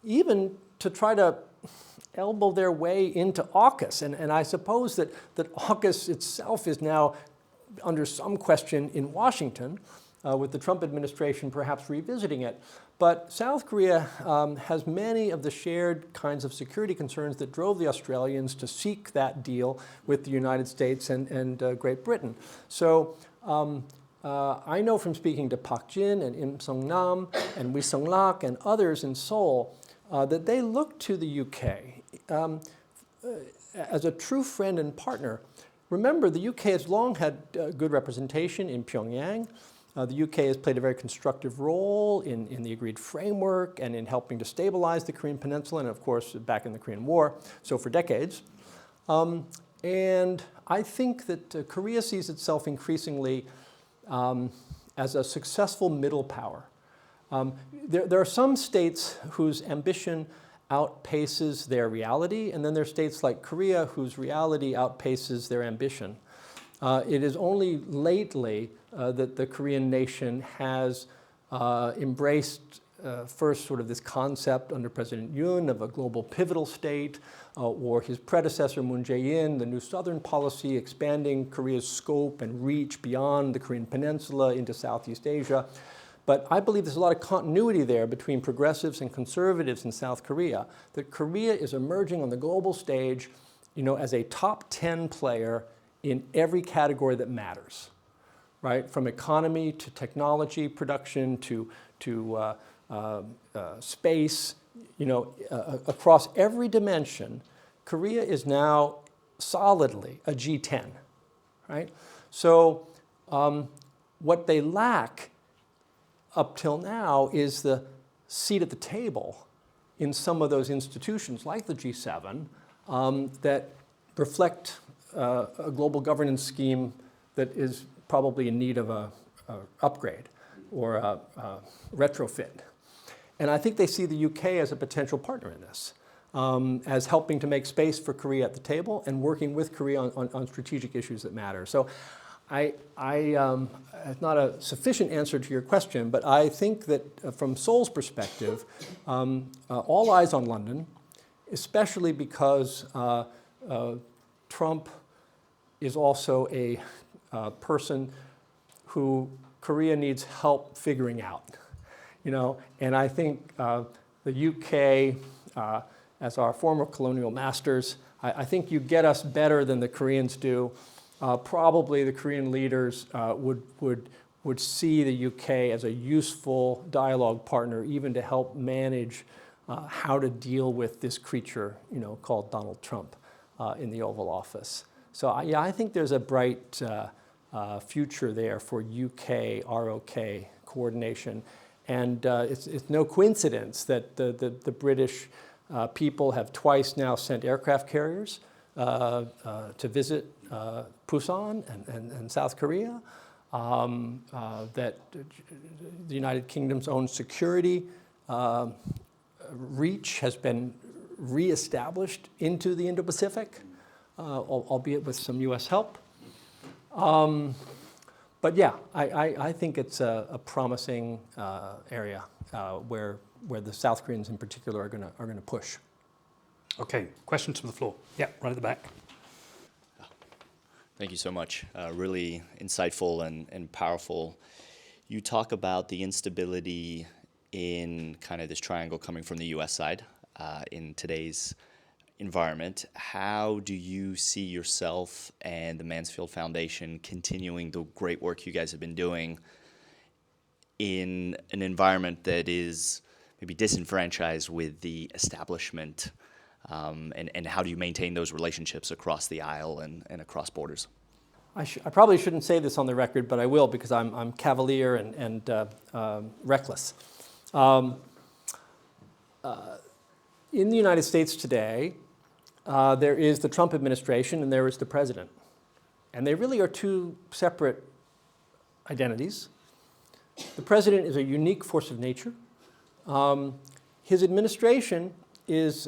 even to try to elbow their way into AUKUS. And I suppose that AUKUS itself is now under some question in Washington, with the Trump administration perhaps revisiting it. But South Korea has many of the shared kinds of security concerns that drove the Australians to seek that deal with the United States and Great Britain. So I know from speaking to Park Jin and Im Sung Nam and Wee Sung Lak and others in Seoul that they look to the UK as a true friend and partner. Remember, the UK has long had good representation in Pyongyang. The UK has played a very constructive role in the agreed framework and in helping to stabilize the Korean Peninsula and, of course, back in the Korean War, so for decades. And I think that Korea sees itself increasingly as a successful middle power. There are some states whose ambition outpaces their reality, and then there are states like Korea whose reality outpaces their ambition. It is only lately that the Korean nation has embraced first sort of this concept under President Yoon of a global pivotal state, or his predecessor Moon Jae-in, the New Southern Policy, expanding Korea's scope and reach beyond the Korean Peninsula into Southeast Asia. But I believe there's a lot of continuity there between progressives and conservatives in South Korea, that Korea is emerging on the global stage, as a top 10 player in every category that matters, right? From economy to technology production to space, across every dimension, Korea is now solidly a G10, right? So what they lack up till now is the seat at the table in some of those institutions like the G7 that reflect a global governance scheme that is probably in need of a upgrade or a retrofit. And I think they see the UK as a potential partner in this, as helping to make space for Korea at the table and working with Korea on strategic issues that matter. So it's not a sufficient answer to your question, but I think that from Seoul's perspective, all eyes on London, especially because Trump is also a person who Korea needs help figuring out, and I think the UK, as our former colonial masters, I think you get us better than the Koreans do. Probably the Korean leaders would see the UK as a useful dialogue partner, even to help manage how to deal with this creature, called Donald Trump in the Oval Office. So I think there's a bright future there for UK ROK coordination, and it's no coincidence that the British people have twice now sent aircraft carriers to visit Busan and South Korea, that the United Kingdom's own security reach has been reestablished into the Indo-Pacific, albeit with some US help. But yeah, I think it's a promising area where the South Koreans in particular are going to push. Okay, questions from the floor. Yeah, right at the back. Thank you so much. Really insightful and powerful. You talk about the instability in kind of this triangle coming from the U.S. side in today's environment. How do you see yourself and the Mansfield Foundation continuing the great work you guys have been doing in an environment that is maybe disenfranchised with the establishment? And how do you maintain those relationships across the aisle and across borders? I probably shouldn't say this on the record, but I will because I'm cavalier and reckless. In the United States today, there is the Trump administration and there is the president. And they really are two separate identities. The president is a unique force of nature. His administration is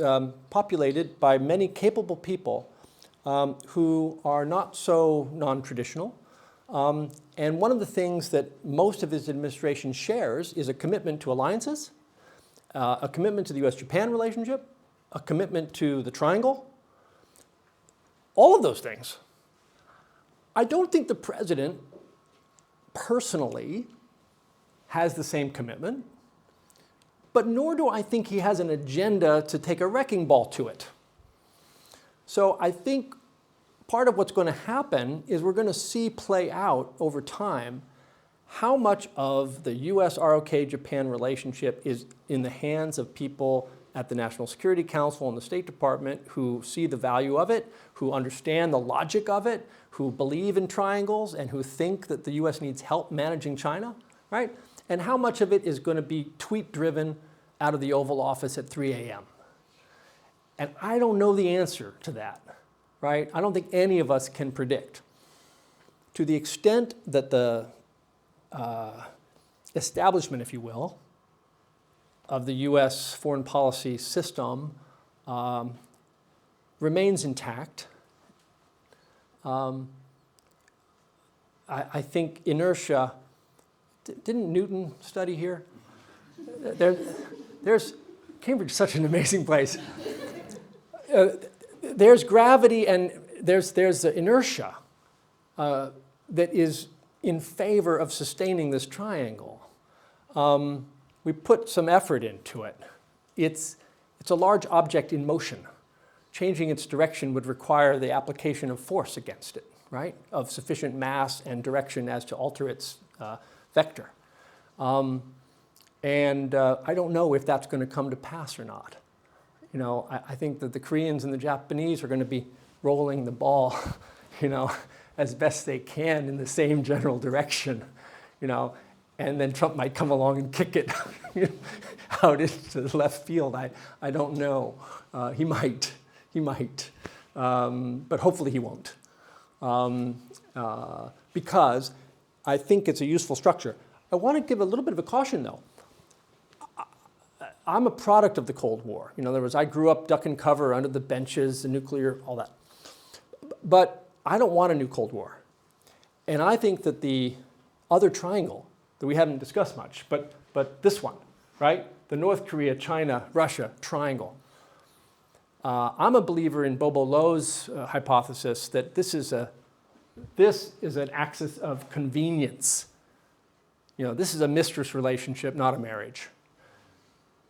populated by many capable people who are not so non-traditional. And one of the things that most of his administration shares is a commitment to alliances, a commitment to the U.S.-Japan relationship, a commitment to the triangle, all of those things. I don't think the president personally has the same commitment, but nor do I think he has an agenda to take a wrecking ball to it. So I think part of what's going to happen is we're going to see play out over time how much of the U.S.-ROK-Japan relationship is in the hands of people at the National Security Council and the State Department who see the value of it, who understand the logic of it, who believe in triangles, and who think that the U.S. needs help managing China, right? And how much of it is going to be tweet-driven out of the Oval Office at 3 a.m. And I don't know the answer to that, right? I don't think any of us can predict. To the extent that the establishment, if you will, of the U.S. foreign policy system remains intact, I think inertia. Didn't Newton study here? There's Cambridge is such an amazing place. There's gravity and there's the inertia that is in favor of sustaining this triangle. We put some effort into it. It's a large object in motion. Changing its direction would require the application of force against it, right? Of sufficient mass and direction as to alter its vector. I don't know if that's going to come to pass or not. You know, I think that the Koreans and the Japanese are going to be rolling the ball, you know, as best they can in the same general direction, you know, and then Trump might come along and kick it out into the left field. I don't know. He might, but hopefully he won't, because I think it's a useful structure. I want to give a little bit of a caution, though. I'm a product of the Cold War. In other words, I grew up duck and cover under the benches, the nuclear, all that. But I don't want a new Cold War. And I think that the other triangle that we haven't discussed much, but this one, right? The North Korea, China, Russia triangle. I'm a believer in Bobo Lowe's hypothesis that this is an axis of convenience. You know, this is a mistress relationship, not a marriage.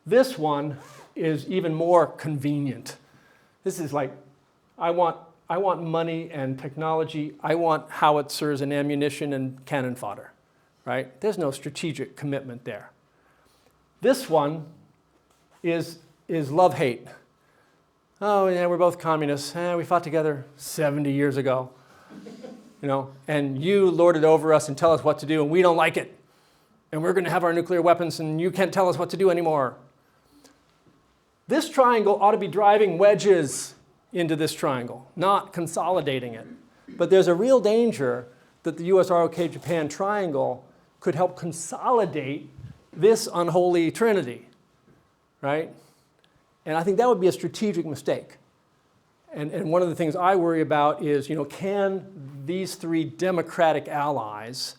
This one is even more convenient. This is like, I want money and technology. I want howitzers and ammunition and cannon fodder, right? There's no strategic commitment there. This one is love-hate. Oh, yeah, we're both communists. We fought together 70 years ago, you know, and you lord it over us and tell us what to do, and we don't like it. And we're going to have our nuclear weapons, and you can't tell us what to do anymore. This triangle ought to be driving wedges into this triangle, not consolidating it. But there's a real danger that the US-ROK-Japan triangle could help consolidate this unholy trinity, right? And I think that would be a strategic mistake. And one of the things I worry about is, you know, can these three democratic allies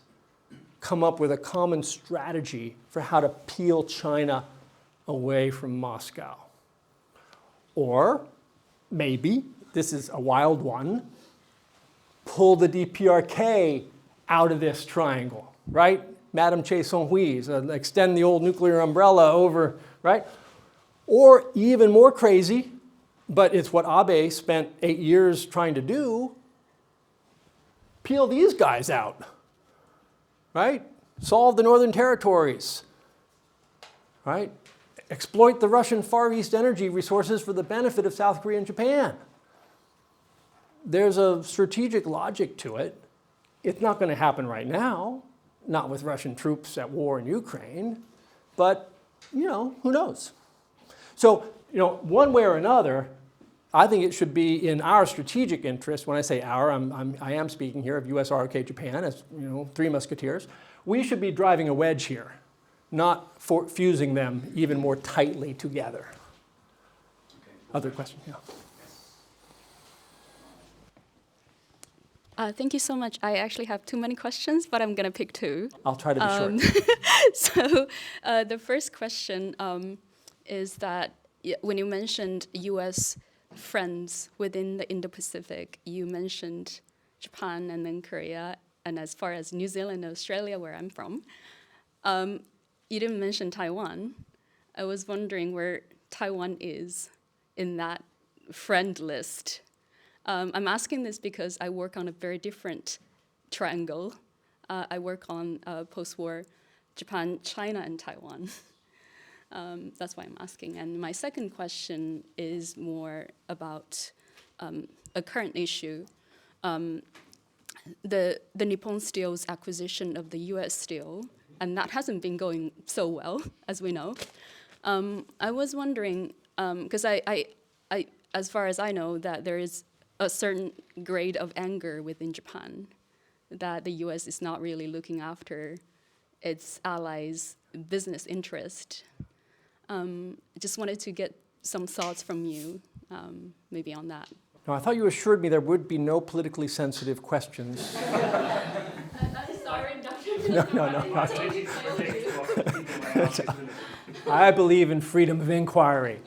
come up with a common strategy for how to peel China away from Moscow? Or maybe, this is a wild one, pull the DPRK out of this triangle, right? Madame Che Song-Hui's, extend the old nuclear umbrella over, right? Or even more crazy, but it's what Abe spent 8 years trying to do, peel these guys out, right? Solve the northern territories, right? Exploit the Russian Far East energy resources for the benefit of South Korea and Japan. There's a strategic logic to it. It's not going to happen right now, not with Russian troops at war in Ukraine, but, who knows? So, one way or another, I think it should be in our strategic interest. When I say our, I am speaking here of US, ROK, Japan as, three musketeers. We should be driving a wedge here, not fusing them even more tightly together. Okay. Other question? Yeah. Thank you so much. I actually have too many questions, but I'm going to pick two. I'll try to be short. So the first question is that when you mentioned U.S. friends within the Indo-Pacific, you mentioned Japan and then Korea, and as far as New Zealand and Australia, where I'm from, you didn't mention Taiwan. I was wondering where Taiwan is in that friend list. I'm asking this because I work on a very different triangle. I work on post-war Japan, China, and Taiwan. That's why I'm asking. And my second question is more about a current issue. The Nippon Steel's acquisition of the U.S. Steel, and that hasn't been going so well, as we know. I was wondering, because I, as far as I know, that there is a certain grade of anger within Japan that the U.S. is not really looking after its allies' business interest. Just wanted to get some thoughts from you, maybe on that. No, I thought you assured me there would be no politically sensitive questions. I'm sorry, Dr. No. I believe in freedom of inquiry.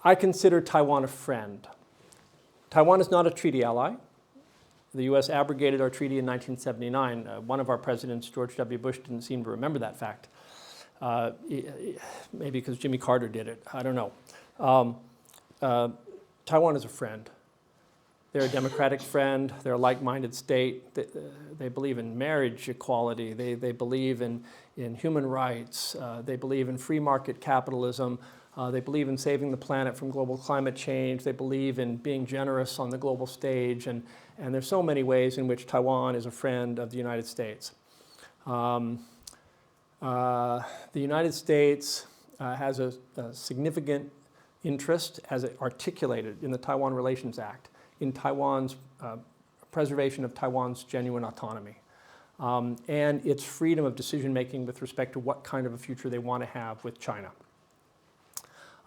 I consider Taiwan a friend. Taiwan is not a treaty ally. The U.S. abrogated our treaty in 1979. One of our presidents, George W. Bush, didn't seem to remember that fact. Maybe because Jimmy Carter did it. I don't know. Taiwan is a friend. They're a democratic friend. They're a like-minded state. They believe in marriage equality. They believe in human rights. They believe in free market capitalism. They believe in saving the planet from global climate change. They believe in being generous on the global stage. And there's so many ways in which Taiwan is a friend of the United States. The United States has a significant interest, as it articulated in the Taiwan Relations Act, in Taiwan's preservation of Taiwan's genuine autonomy and its freedom of decision-making with respect to what kind of a future they want to have with China.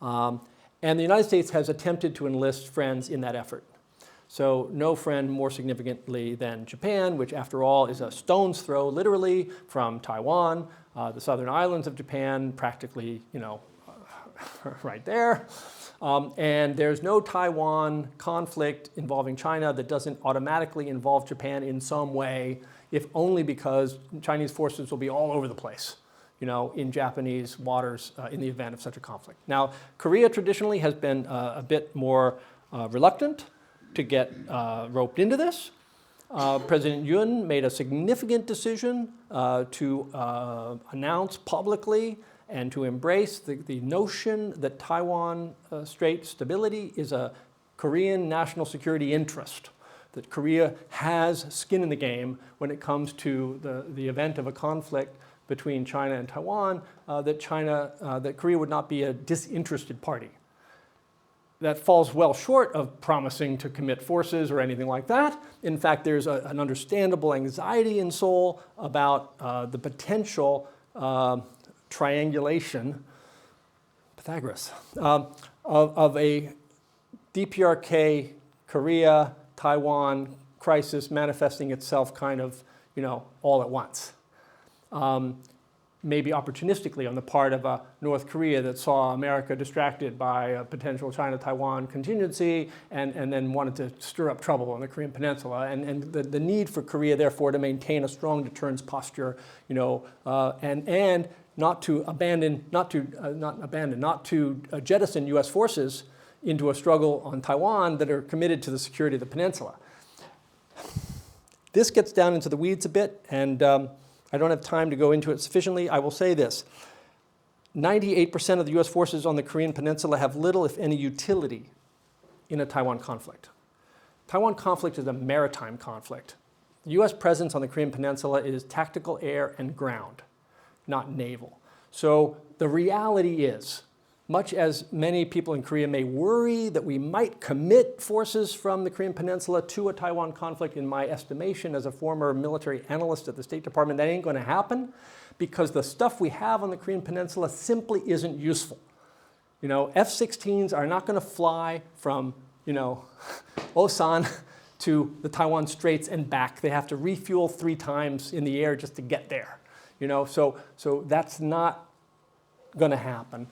And the United States has attempted to enlist friends in that effort. So no friend more significantly than Japan, which after all is a stone's throw, literally, from Taiwan, the southern islands of Japan, practically, right there. And there's no Taiwan conflict involving China that doesn't automatically involve Japan in some way, if only because Chinese forces will be all over the place, in Japanese waters in the event of such a conflict. Now, Korea traditionally has been a bit more reluctant to get roped into this. President Yoon made a significant decision to announce publicly and to embrace the notion that Taiwan Strait stability is a Korean national security interest, that Korea has skin in the game when it comes to the event of a conflict between China and Taiwan, that Korea would not be a disinterested party. That falls well short of promising to commit forces or anything like that. In fact, there's an understandable anxiety in Seoul about the potential triangulation, Pythagoras, of a DPRK, Korea, Taiwan crisis manifesting itself kind of, all at once. maybe opportunistically on the part of North Korea that saw America distracted by a potential China-Taiwan contingency and then wanted to stir up trouble on the Korean Peninsula. And the need for Korea, therefore, to maintain a strong deterrence posture, and not to jettison U.S. forces into a struggle on Taiwan that are committed to the security of the peninsula. This gets down into the weeds a bit, and I don't have time to go into it sufficiently. I will say this. 98% of the U.S. forces on the Korean Peninsula have little, if any, utility in a Taiwan conflict. Taiwan conflict is a maritime conflict. The U.S. presence on the Korean Peninsula is tactical air and ground, not naval. So the reality is, much as many people in Korea may worry that we might commit forces from the Korean Peninsula to a Taiwan conflict, in my estimation as a former military analyst at the State Department, that ain't going to happen because the stuff we have on the Korean Peninsula simply isn't useful. F-16s are not going to fly from, Osan to the Taiwan Straits and back. They have to refuel 3 times in the air just to get there. So that's not going to happen.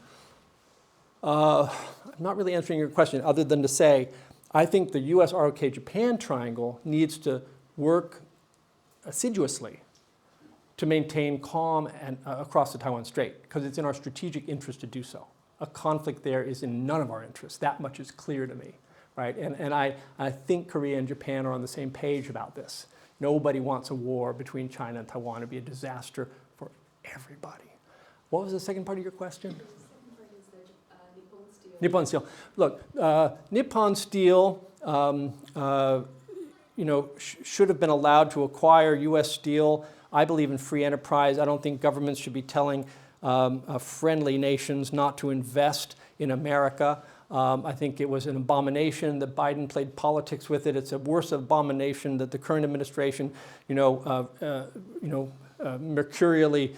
I'm not really answering your question other than to say I think the U.S. ROK Japan triangle needs to work assiduously to maintain calm across the Taiwan Strait because it's in our strategic interest to do so. A conflict there is in none of our interests. That much is clear to me, right? And I think Korea and Japan are on the same page about this. Nobody wants a war between China and Taiwan. It would be a disaster for everybody. What was the second part of your question? Nippon Steel. Look, Nippon Steel, should have been allowed to acquire U.S. steel. I believe in free enterprise. I don't think governments should be telling friendly nations not to invest in America. I think it was an abomination that Biden played politics with it. It's a worse abomination that the current administration, mercurially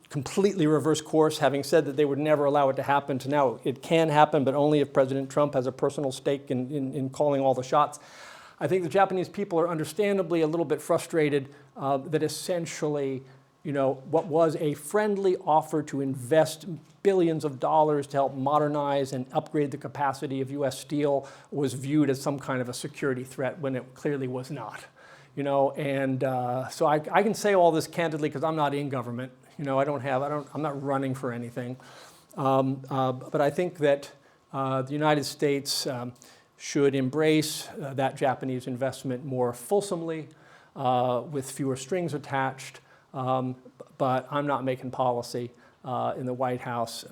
completely reverse course, having said that they would never allow it to happen, to now it can happen, but only if President Trump has a personal stake in calling all the shots. I think the Japanese people are understandably a little bit frustrated that essentially, what was a friendly offer to invest billions of dollars to help modernize and upgrade the capacity of U.S. steel was viewed as some kind of a security threat when it clearly was not. So I can say all this candidly because I'm not in government. I'm not running for anything. But I think that the United States should embrace that Japanese investment more fulsomely, with fewer strings attached. But I'm not making policy in the White House,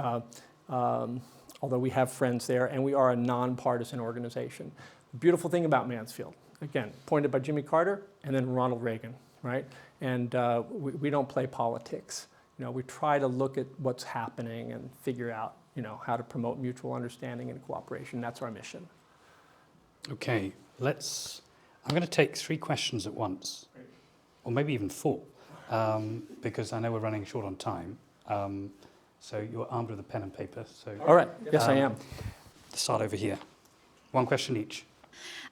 although we have friends there, and we are a nonpartisan organization. The beautiful thing about Mansfield, again, appointed by Jimmy Carter and then Ronald Reagan, right? And we don't play politics. We try to look at what's happening and figure out, how to promote mutual understanding and cooperation. That's our mission. Okay, I'm going to take 3 questions at once, or maybe even 4, because I know we're running short on time. So you're armed with a pen and paper. So all right, yes, I am. Start over here. 1 question each.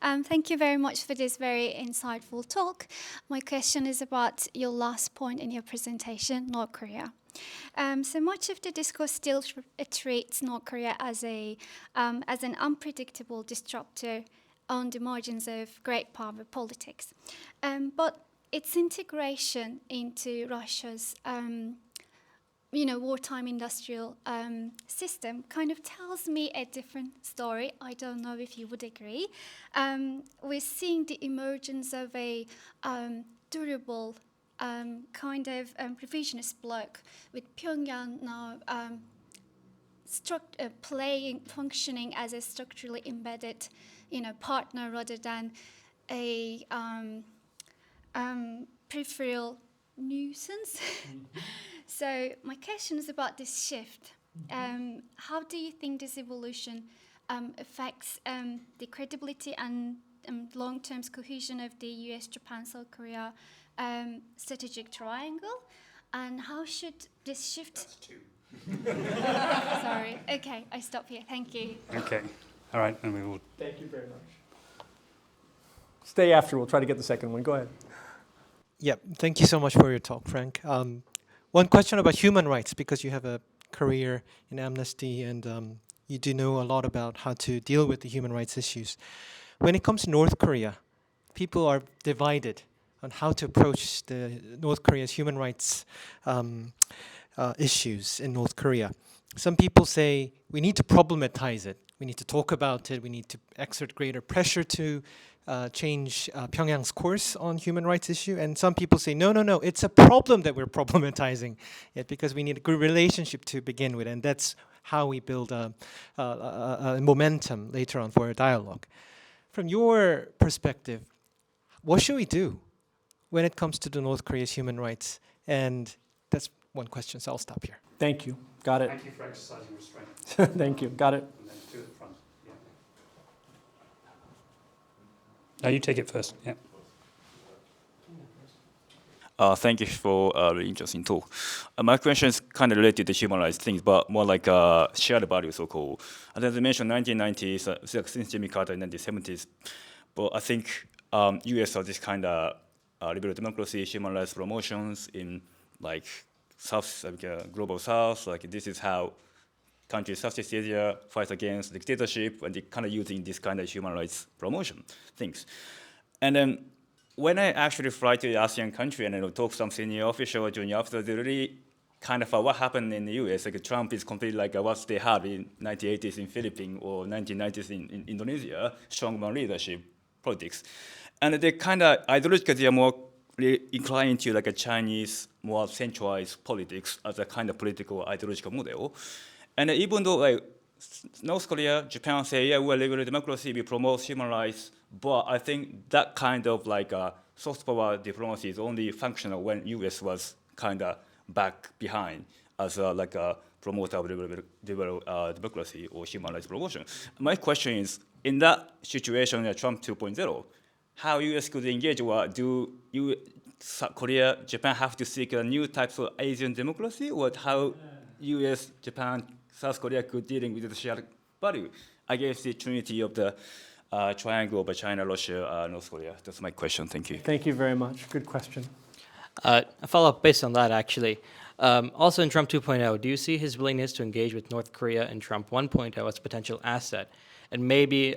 Thank you very much for this very insightful talk. My question is about your last point in your presentation, North Korea. So much of the discourse still treats North Korea as an unpredictable disruptor on the margins of great power politics. But its integration into Russia's wartime industrial system kind of tells me a different story. I don't know if you would agree. We're seeing the emergence of a durable kind of revisionist bloc with Pyongyang now functioning as a structurally embedded, partner rather than a peripheral nuisance. So my question is about this shift. How do you think this evolution affects the credibility and long-term cohesion of the US, Japan, South Korea strategic triangle? And how should this shift... That's 2. Sorry. Okay, I stop here. Thank you. Okay. All right, and we will... Thank you very much. Stay after. We'll try to get the second one. Go ahead. Yeah, thank you so much for your talk, Frank. one question about human rights, because you have a career in Amnesty and you do know a lot about how to deal with the human rights issues. When it comes to North Korea, people are divided on how to approach the North Korea's human rights issues in North Korea. Some people say we need to problematize it. We need to talk about it. We need to exert greater pressure to change Pyongyang's course on human rights issue. And some people say, no, it's a problem that we're problematizing it because we need a good relationship to begin with. And that's how we build a momentum later on for a dialogue. From your perspective, what should we do when it comes to the North Korea's human rights? And that's one question, so I'll stop here. Thank you. Got it. Thank you for exercising restraint. Thank you. Got it. And then to the front. Yeah. No, you take it first. Yeah. Thank you for the interesting talk. My question is kind of related to human rights things, but more like shared values, so-called. As I mentioned, 1990s, since Jimmy Carter in 1970s, but I think U.S. has this kind of liberal democracy, human rights promotions in like South, like global South. Like this is how countries Southeast Asia fight against dictatorship, and they kind of using this kind of human rights promotion things. And then when I actually fly to the ASEAN country and talk to some senior official or junior officer, they really kind of what happened in the US, like Trump is completely like what they had in 1980s in Philippines or 1990s in Indonesia, strongman leadership politics. And they kind of, ideologically, they are more inclined to like a Chinese, more centralized politics as a kind of political ideological model. And even though like North Korea, Japan say, yeah, we're liberal democracy, we promote human rights, but I think that kind of like soft power diplomacy is only functional when US was kind of back behind as like a promoter of liberal democracy or human rights promotion. My question is, in that situation, Trump 2.0, how US could engage, or do South Korea, Japan have to seek a new types of Asian democracy, or how US, Japan, South Korea could dealing with the shared value against the trinity of the triangle of China, Russia, North Korea? That's my question. Thank you. Thank you very much. Good question. A follow-up based on that, actually. Also in Trump 2.0, do you see his willingness to engage with North Korea in Trump 1.0 as a potential asset, and maybe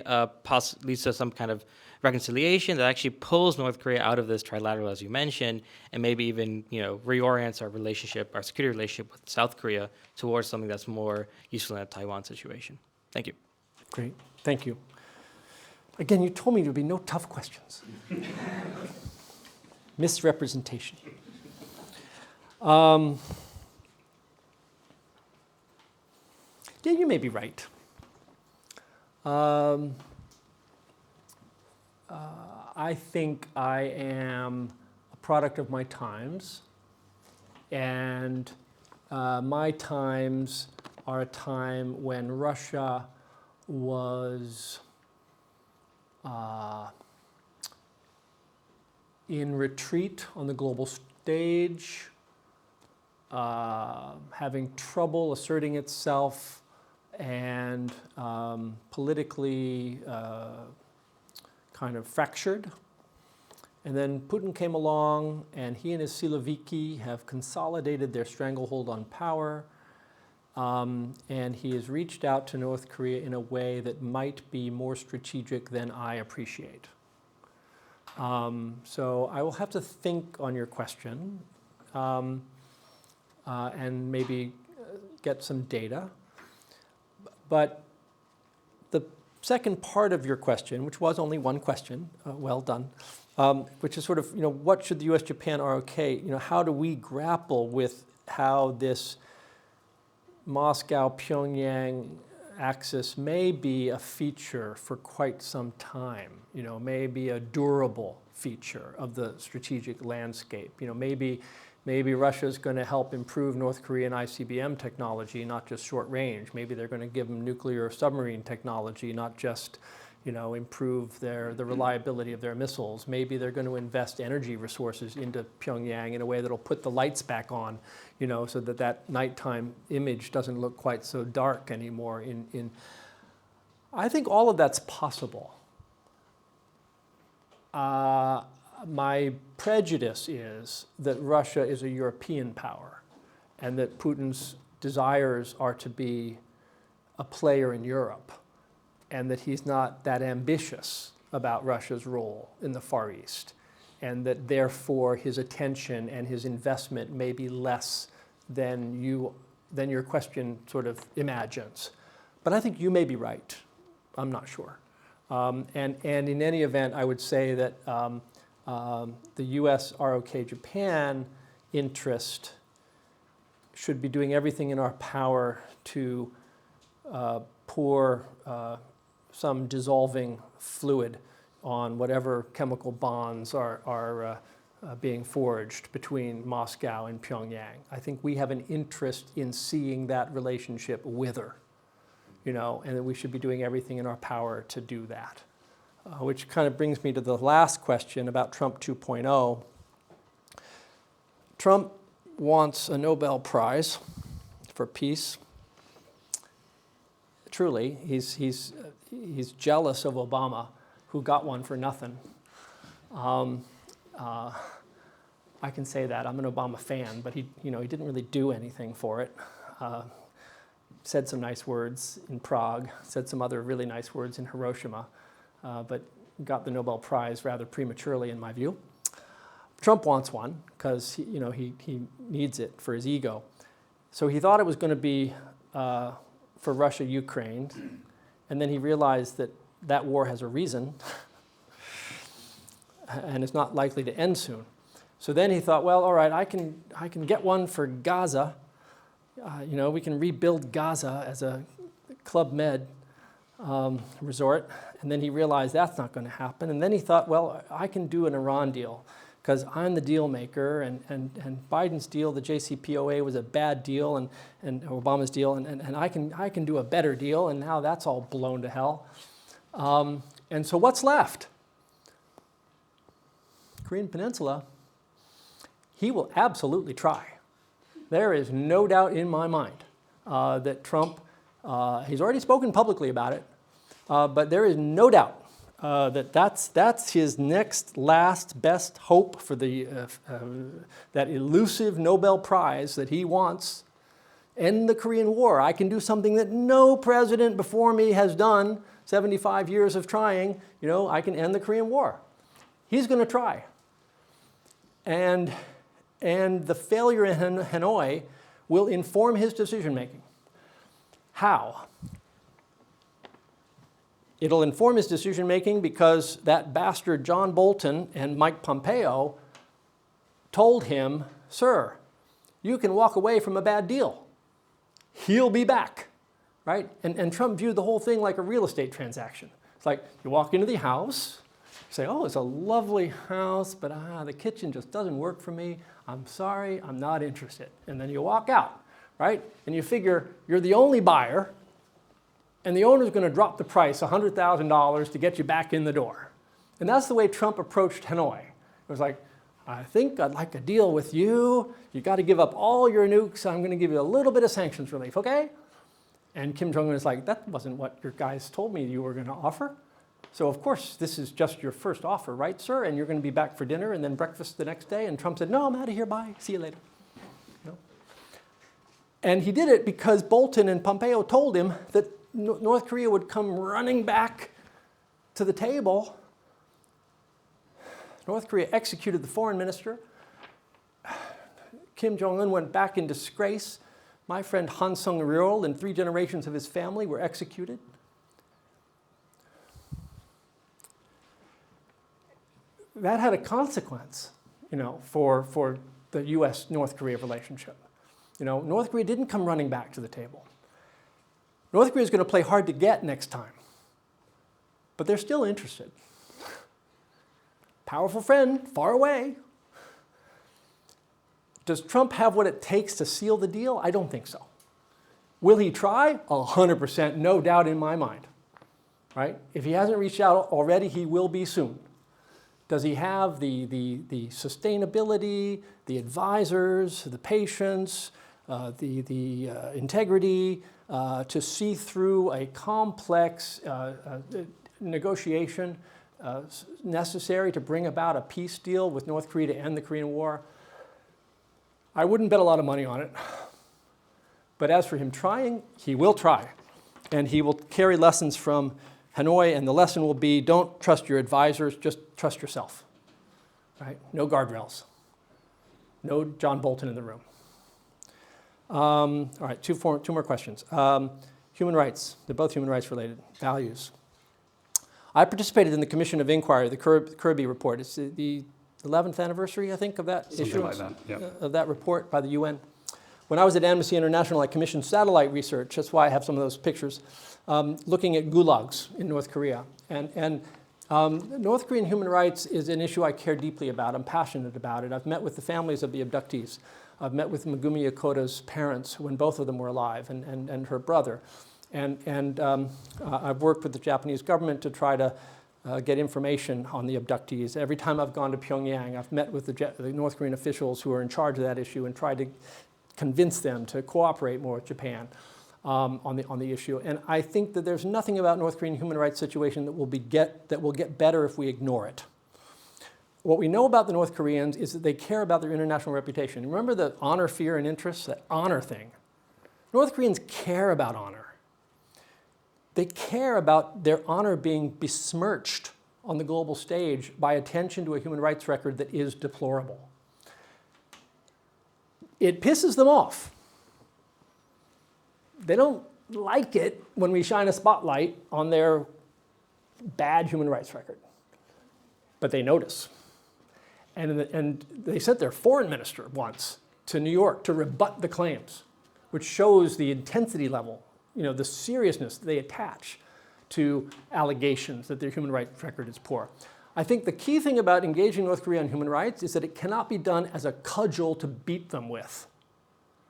leads to some kind of reconciliation that actually pulls North Korea out of this trilateral, as you mentioned, and maybe even reorients our relationship, our security relationship with South Korea towards something that's more useful in a Taiwan situation? Thank you. Great. Thank you. Again, you told me there would be no tough questions. Misrepresentation. Yeah, you may be right. I think I am a product of my times, and my times are a time when Russia was in retreat on the global stage, having trouble asserting itself, and politically kind of fractured. And then Putin came along, and he and his Siloviki have consolidated their stranglehold on power, and he has reached out to North Korea in a way that might be more strategic than I appreciate. So I will have to think on your question and maybe get some data. But the second part of your question, which was only one question, well done, which is sort of, what should the U.S.-Japan ROK, how do we grapple with how this Moscow-Pyongyang axis may be a feature for quite some time, may be a durable feature of the strategic landscape. Maybe Russia's going to help improve North Korean ICBM technology, not just short range. Maybe they're going to give them nuclear submarine technology, not just improve the reliability of their missiles. Maybe they're going to invest energy resources into Pyongyang in a way that'll put the lights back on, so that nighttime image doesn't look quite so dark anymore. I think all of that's possible. My prejudice is that Russia is a European power, and that Putin's desires are to be a player in Europe, and that he's not that ambitious about Russia's role in the Far East, and that therefore his attention and his investment may be less than your question sort of imagines. But I think you may be right. I'm not sure. And in any event, I would say that the U.S. ROK Japan interest should be doing everything in our power to pour some dissolving fluid on whatever chemical bonds are being forged between Moscow and Pyongyang. I think we have an interest in seeing that relationship wither, and that we should be doing everything in our power to do that. Which kind of brings me to the last question about Trump 2.0. Trump wants a Nobel Prize for peace. Truly, he's jealous of Obama, who got one for nothing. I can say that. I'm an Obama fan, but he didn't really do anything for it. Said some nice words in Prague, said some other really nice words in Hiroshima, but got the Nobel Prize rather prematurely, in my view. Trump wants one because he needs it for his ego. So he thought it was going to be for Russia, Ukraine, and then he realized that that war has a reason and is not likely to end soon. So then he thought, well, all right, I can get one for Gaza. We can rebuild Gaza as a Club Med resort. And then he realized that's not going to happen. And then he thought, well, I can do an Iran deal because I'm the deal maker, and Biden's deal, the JCPOA, was a bad deal, and Obama's deal, and I can do a better deal, and now that's all blown to hell. And so what's left? Korean Peninsula. He will absolutely try. There is no doubt in my mind that Trump, he's already spoken publicly about it, but there is no doubt that that's his next, last, best hope for that elusive Nobel Prize that he wants. End the Korean War. I can do something that no president before me has done, 75 years of trying. I can end the Korean War. He's going to try. And the failure in Hanoi will inform his decision-making. How? It'll inform his decision-making because that bastard John Bolton and Mike Pompeo told him, sir, you can walk away from a bad deal. He'll be back, right? And Trump viewed the whole thing like a real estate transaction. It's like you walk into the house, say, oh, it's a lovely house, but the kitchen just doesn't work for me. I'm sorry, I'm not interested. And then you walk out, right? And you figure you're the only buyer, and the owner's going to drop the price $100,000 to get you back in the door. And that's the way Trump approached Hanoi. It was like, I think I'd like a deal with you. You got to give up all your nukes. I'm going to give you a little bit of sanctions relief, okay? And Kim Jong-un is like, that wasn't what your guys told me you were going to offer. So of course, this is just your first offer, right, sir? And you're going to be back for dinner and then breakfast the next day. And Trump said, no, I'm out of here, bye, see you later. And he did it because Bolton and Pompeo told him that North Korea would come running back to the table. North Korea executed the foreign minister. Kim Jong-un went back in disgrace. My friend Han Sung-ryol and 3 generations of his family were executed. That had a consequence, for the U.S.-North Korea relationship. North Korea didn't come running back to the table. North Korea is going to play hard to get next time, but they're still interested. Powerful friend, far away. Does Trump have what it takes to seal the deal? I don't think so. Will he try? 100%, no doubt in my mind. Right? If he hasn't reached out already, he will be soon. Does he have the sustainability, the advisors, the patience, the integrity to see through a complex negotiation necessary to bring about a peace deal with North Korea to end the Korean War? I wouldn't bet a lot of money on it. But as for him trying, he will try. And he will carry lessons from Hanoi, and the lesson will be, don't trust your advisors, just trust yourself. Right? No guardrails. No John Bolton in the room. All right, two more questions. Human rights. They're both human rights related. Values. I participated in the Commission of Inquiry, the Kirby report. It's the 11th anniversary, I think, of that issuance, like that, yep. Of that report by the UN. When I was at Amnesty International, I commissioned satellite research. That's why I have some of those pictures, looking at gulags in North Korea. And North Korean human rights is an issue I care deeply about. I'm passionate about it. I've met with the families of the abductees. I've met with Megumi Yakota's parents when both of them were alive, and her brother. And I've worked with the Japanese government to try to get information on the abductees. Every time I've gone to Pyongyang, I've met with the North Korean officials who are in charge of that issue and tried to convince them to cooperate more with Japan on the issue. And I think that there's nothing about North Korean human rights situation that will get better if we ignore it. What we know about the North Koreans is that they care about their international reputation. Remember the honor, fear, and interest, that honor thing? North Koreans care about honor. They care about their honor being besmirched on the global stage by attention to a human rights record that is deplorable. It pisses them off. They don't like it when we shine a spotlight on their bad human rights record. But they notice. And they sent their foreign minister once to New York to rebut the claims, which shows the intensity level, the seriousness they attach to allegations that their human rights record is poor. I think the key thing about engaging North Korea on human rights is that it cannot be done as a cudgel to beat them with.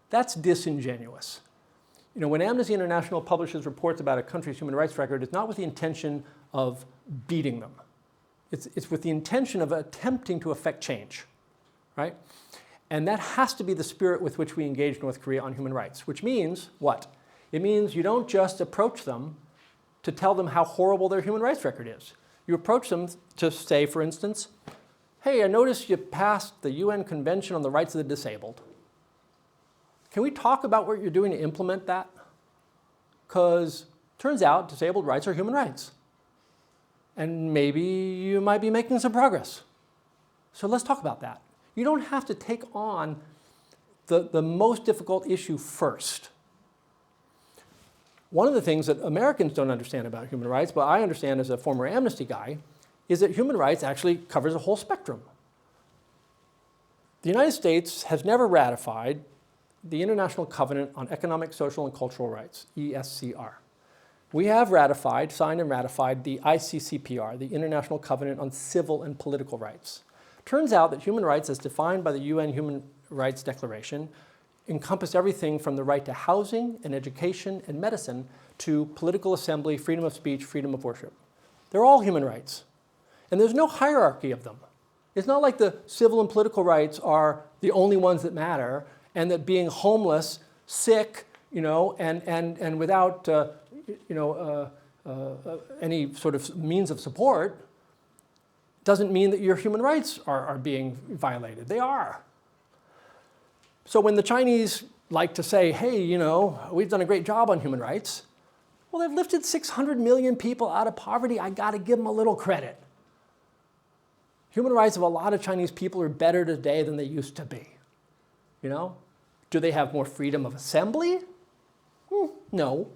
That's disingenuous. When Amnesty International publishes reports about a country's human rights record, it's not with the intention of beating them. It's with the intention of attempting to affect change, right? And that has to be the spirit with which we engage North Korea on human rights, which means what? It means you don't just approach them to tell them how horrible their human rights record is. You approach them to say, for instance, hey, I noticed you passed the UN Convention on the Rights of the Disabled. Can we talk about what you're doing to implement that? Because turns out disabled rights are human rights. And maybe you might be making some progress. So let's talk about that. You don't have to take on the most difficult issue first. One of the things that Americans don't understand about human rights, but I understand as a former Amnesty guy, is that human rights actually covers a whole spectrum. The United States has never ratified the International Covenant on Economic, Social, and Cultural Rights, ESCR. We have signed and ratified the ICCPR, the International Covenant on Civil and Political Rights. Turns out that human rights, as defined by the UN Human Rights Declaration, encompass everything from the right to housing and education and medicine to political assembly, freedom of speech, freedom of worship. They're all human rights. And there's no hierarchy of them. It's not like the civil and political rights are the only ones that matter, and that being homeless, sick, and without any sort of means of support doesn't mean that your human rights are being violated. They are. So when the Chinese like to say, hey, we've done a great job on human rights, well, they've lifted 600 million people out of poverty. I got to give them a little credit. Human rights of a lot of Chinese people are better today than they used to be. Do they have more freedom of assembly? No.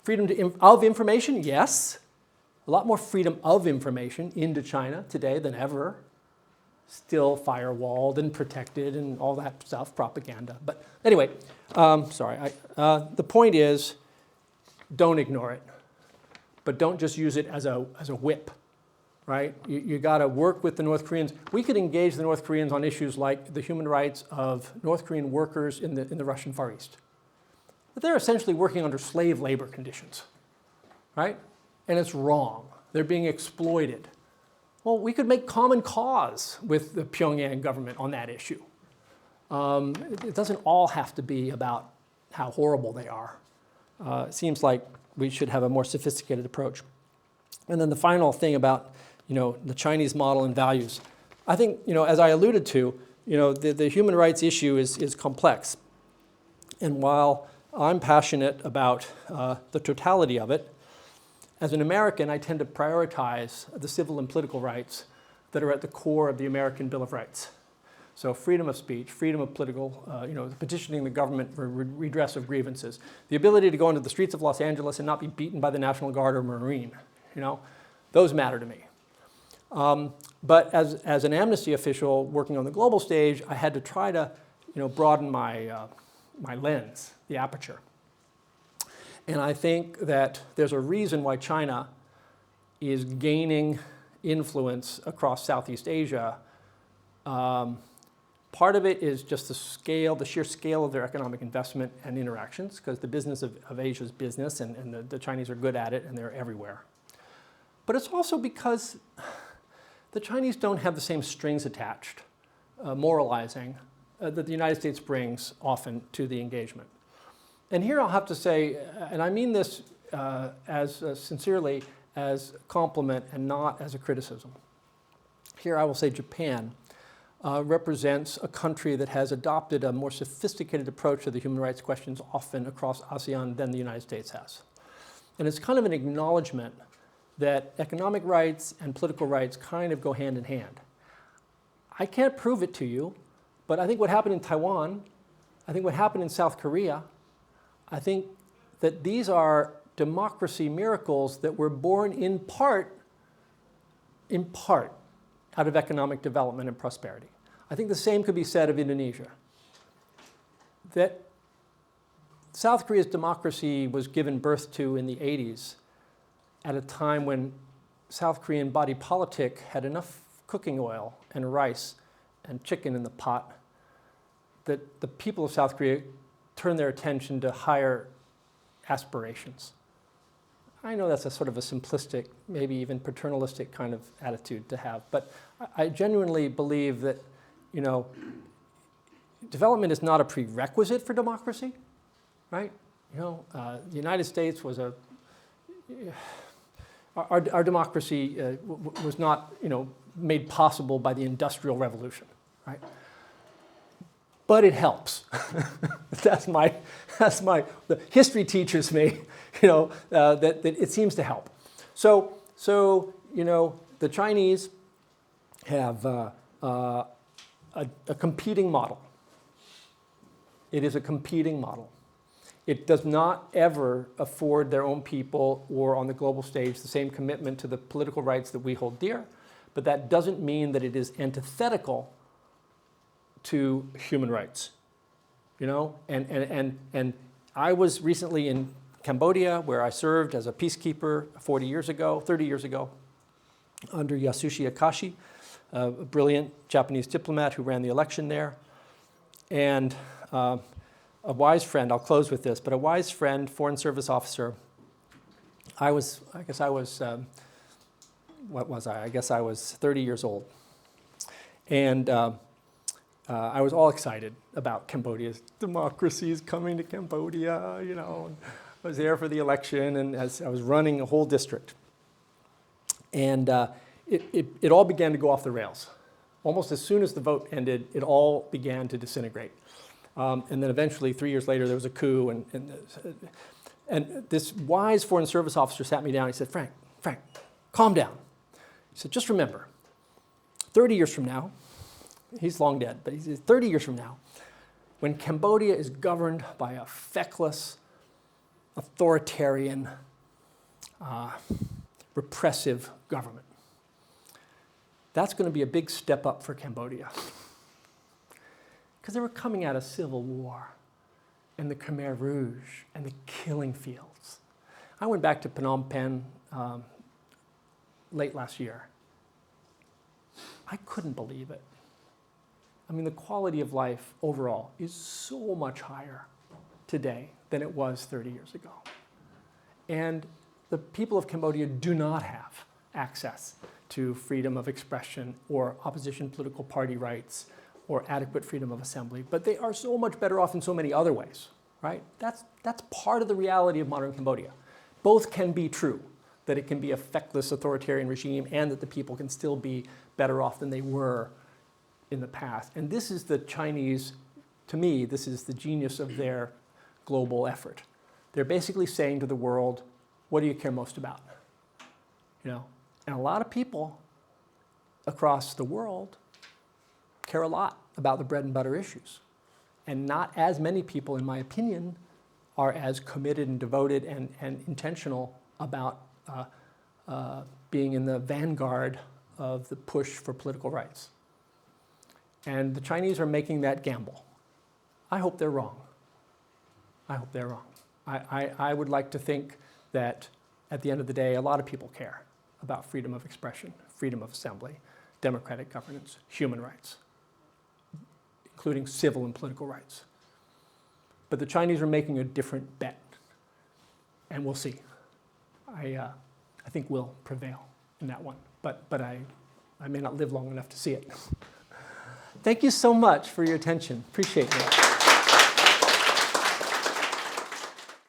Freedom of information? Yes. A lot more freedom of information into China today than ever. Still firewalled and protected and all that stuff, propaganda. But anyway, the point is, don't ignore it. But don't just use it as a whip, right? You got to work with the North Koreans. We could engage the North Koreans on issues like the human rights of North Korean workers in the Russian Far East. But they're essentially working under slave labor conditions, right? And it's wrong. They're being exploited. Well, we could make common cause with the Pyongyang government on that issue. It doesn't all have to be about how horrible they are. It seems like we should have a more sophisticated approach. And then the final thing about the Chinese model and values. I think, as I alluded to, the human rights issue is complex. And while I'm passionate about the totality of it, as an American, I tend to prioritize the civil and political rights that are at the core of the American Bill of Rights. So freedom of speech, freedom of political, petitioning the government for redress of grievances, the ability to go into the streets of Los Angeles and not be beaten by the National Guard or Marine, those matter to me. But as an amnesty official working on the global stage, I had to try to broaden my lens, the aperture. And I think that there's a reason why China is gaining influence across Southeast Asia. Part of it is just the sheer scale of their economic investment and interactions, because the business of Asia is business, and the Chinese are good at it, and they're everywhere. But it's also because the Chinese don't have the same strings attached, moralizing, that the United States brings often to the engagement. And here I'll have to say, and I mean this as sincerely as a compliment and not as a criticism. Here I will say Japan represents a country that has adopted a more sophisticated approach to the human rights questions often across ASEAN than the United States has. And it's kind of an acknowledgement that economic rights and political rights kind of go hand in hand. I can't prove it to you, but I think what happened in Taiwan, I think what happened in South Korea, I think that these are democracy miracles that were born in part out of economic development and prosperity. I think the same could be said of Indonesia. That South Korea's democracy was given birth to in the 80s at a time when South Korean body politic had enough cooking oil and rice and chicken in the pot that the people of South Korea turned their attention to higher aspirations. I know that's a sort of a simplistic, maybe even paternalistic kind of attitude to have, but I genuinely believe that, development is not a prerequisite for democracy, right? The United States was our democracy was not, made possible by the Industrial Revolution, right? But it helps. The history teaches me, that it seems to help. So the Chinese have a competing model. It is a competing model. It does not ever afford their own people or on the global stage the same commitment to the political rights that we hold dear, but that doesn't mean that it is antithetical to human rights, and I was recently in Cambodia, where I served as a peacekeeper 30 years ago, under Yasushi Akashi, a brilliant Japanese diplomat who ran the election there. And a wise friend, I'll close with this, but a wise friend, Foreign Service officer, I guess I was 30 years old. And I was all excited about Cambodia's democracy is coming to Cambodia, I was there for the election, and as I was running a whole district. And it all began to go off the rails. Almost as soon as the vote ended, it all began to disintegrate. And then eventually, 3 years later, there was a coup, and this wise Foreign Service officer sat me down. He said, Frank, calm down. He said, just remember, 30 years from now, he's long dead, but he says 30 years from now, when Cambodia is governed by a feckless, authoritarian, repressive government, that's going to be a big step up for Cambodia. Because they were coming out of civil war and the Khmer Rouge and the killing fields. I went back to Phnom Penh late last year. I couldn't believe it. I mean, the quality of life overall is so much higher today than it was 30 years ago. And the people of Cambodia do not have access to freedom of expression or opposition political party rights or adequate freedom of assembly, but they are so much better off in so many other ways, right? That's part of the reality of modern Cambodia. Both can be true, that it can be a feckless authoritarian regime and that the people can still be better off than they were in the past. And this is the Chinese, to me, this is the genius of their global effort. They're basically saying to the world, what do you care most about? You know, and a lot of people across the world care a lot about the bread and butter issues. And not as many people, in my opinion, are as committed and devoted and intentional about being in the vanguard of the push for political rights. And the Chinese are making that gamble. I hope they're wrong. I hope they're wrong. I would like to think that at the end of the day, a lot of people care about freedom of expression, freedom of assembly, democratic governance, human rights, including civil and political rights. But the Chinese are making a different bet, and we'll see. I think we'll prevail in that one, but I may not live long enough to see it. Thank you so much for your attention. Appreciate it.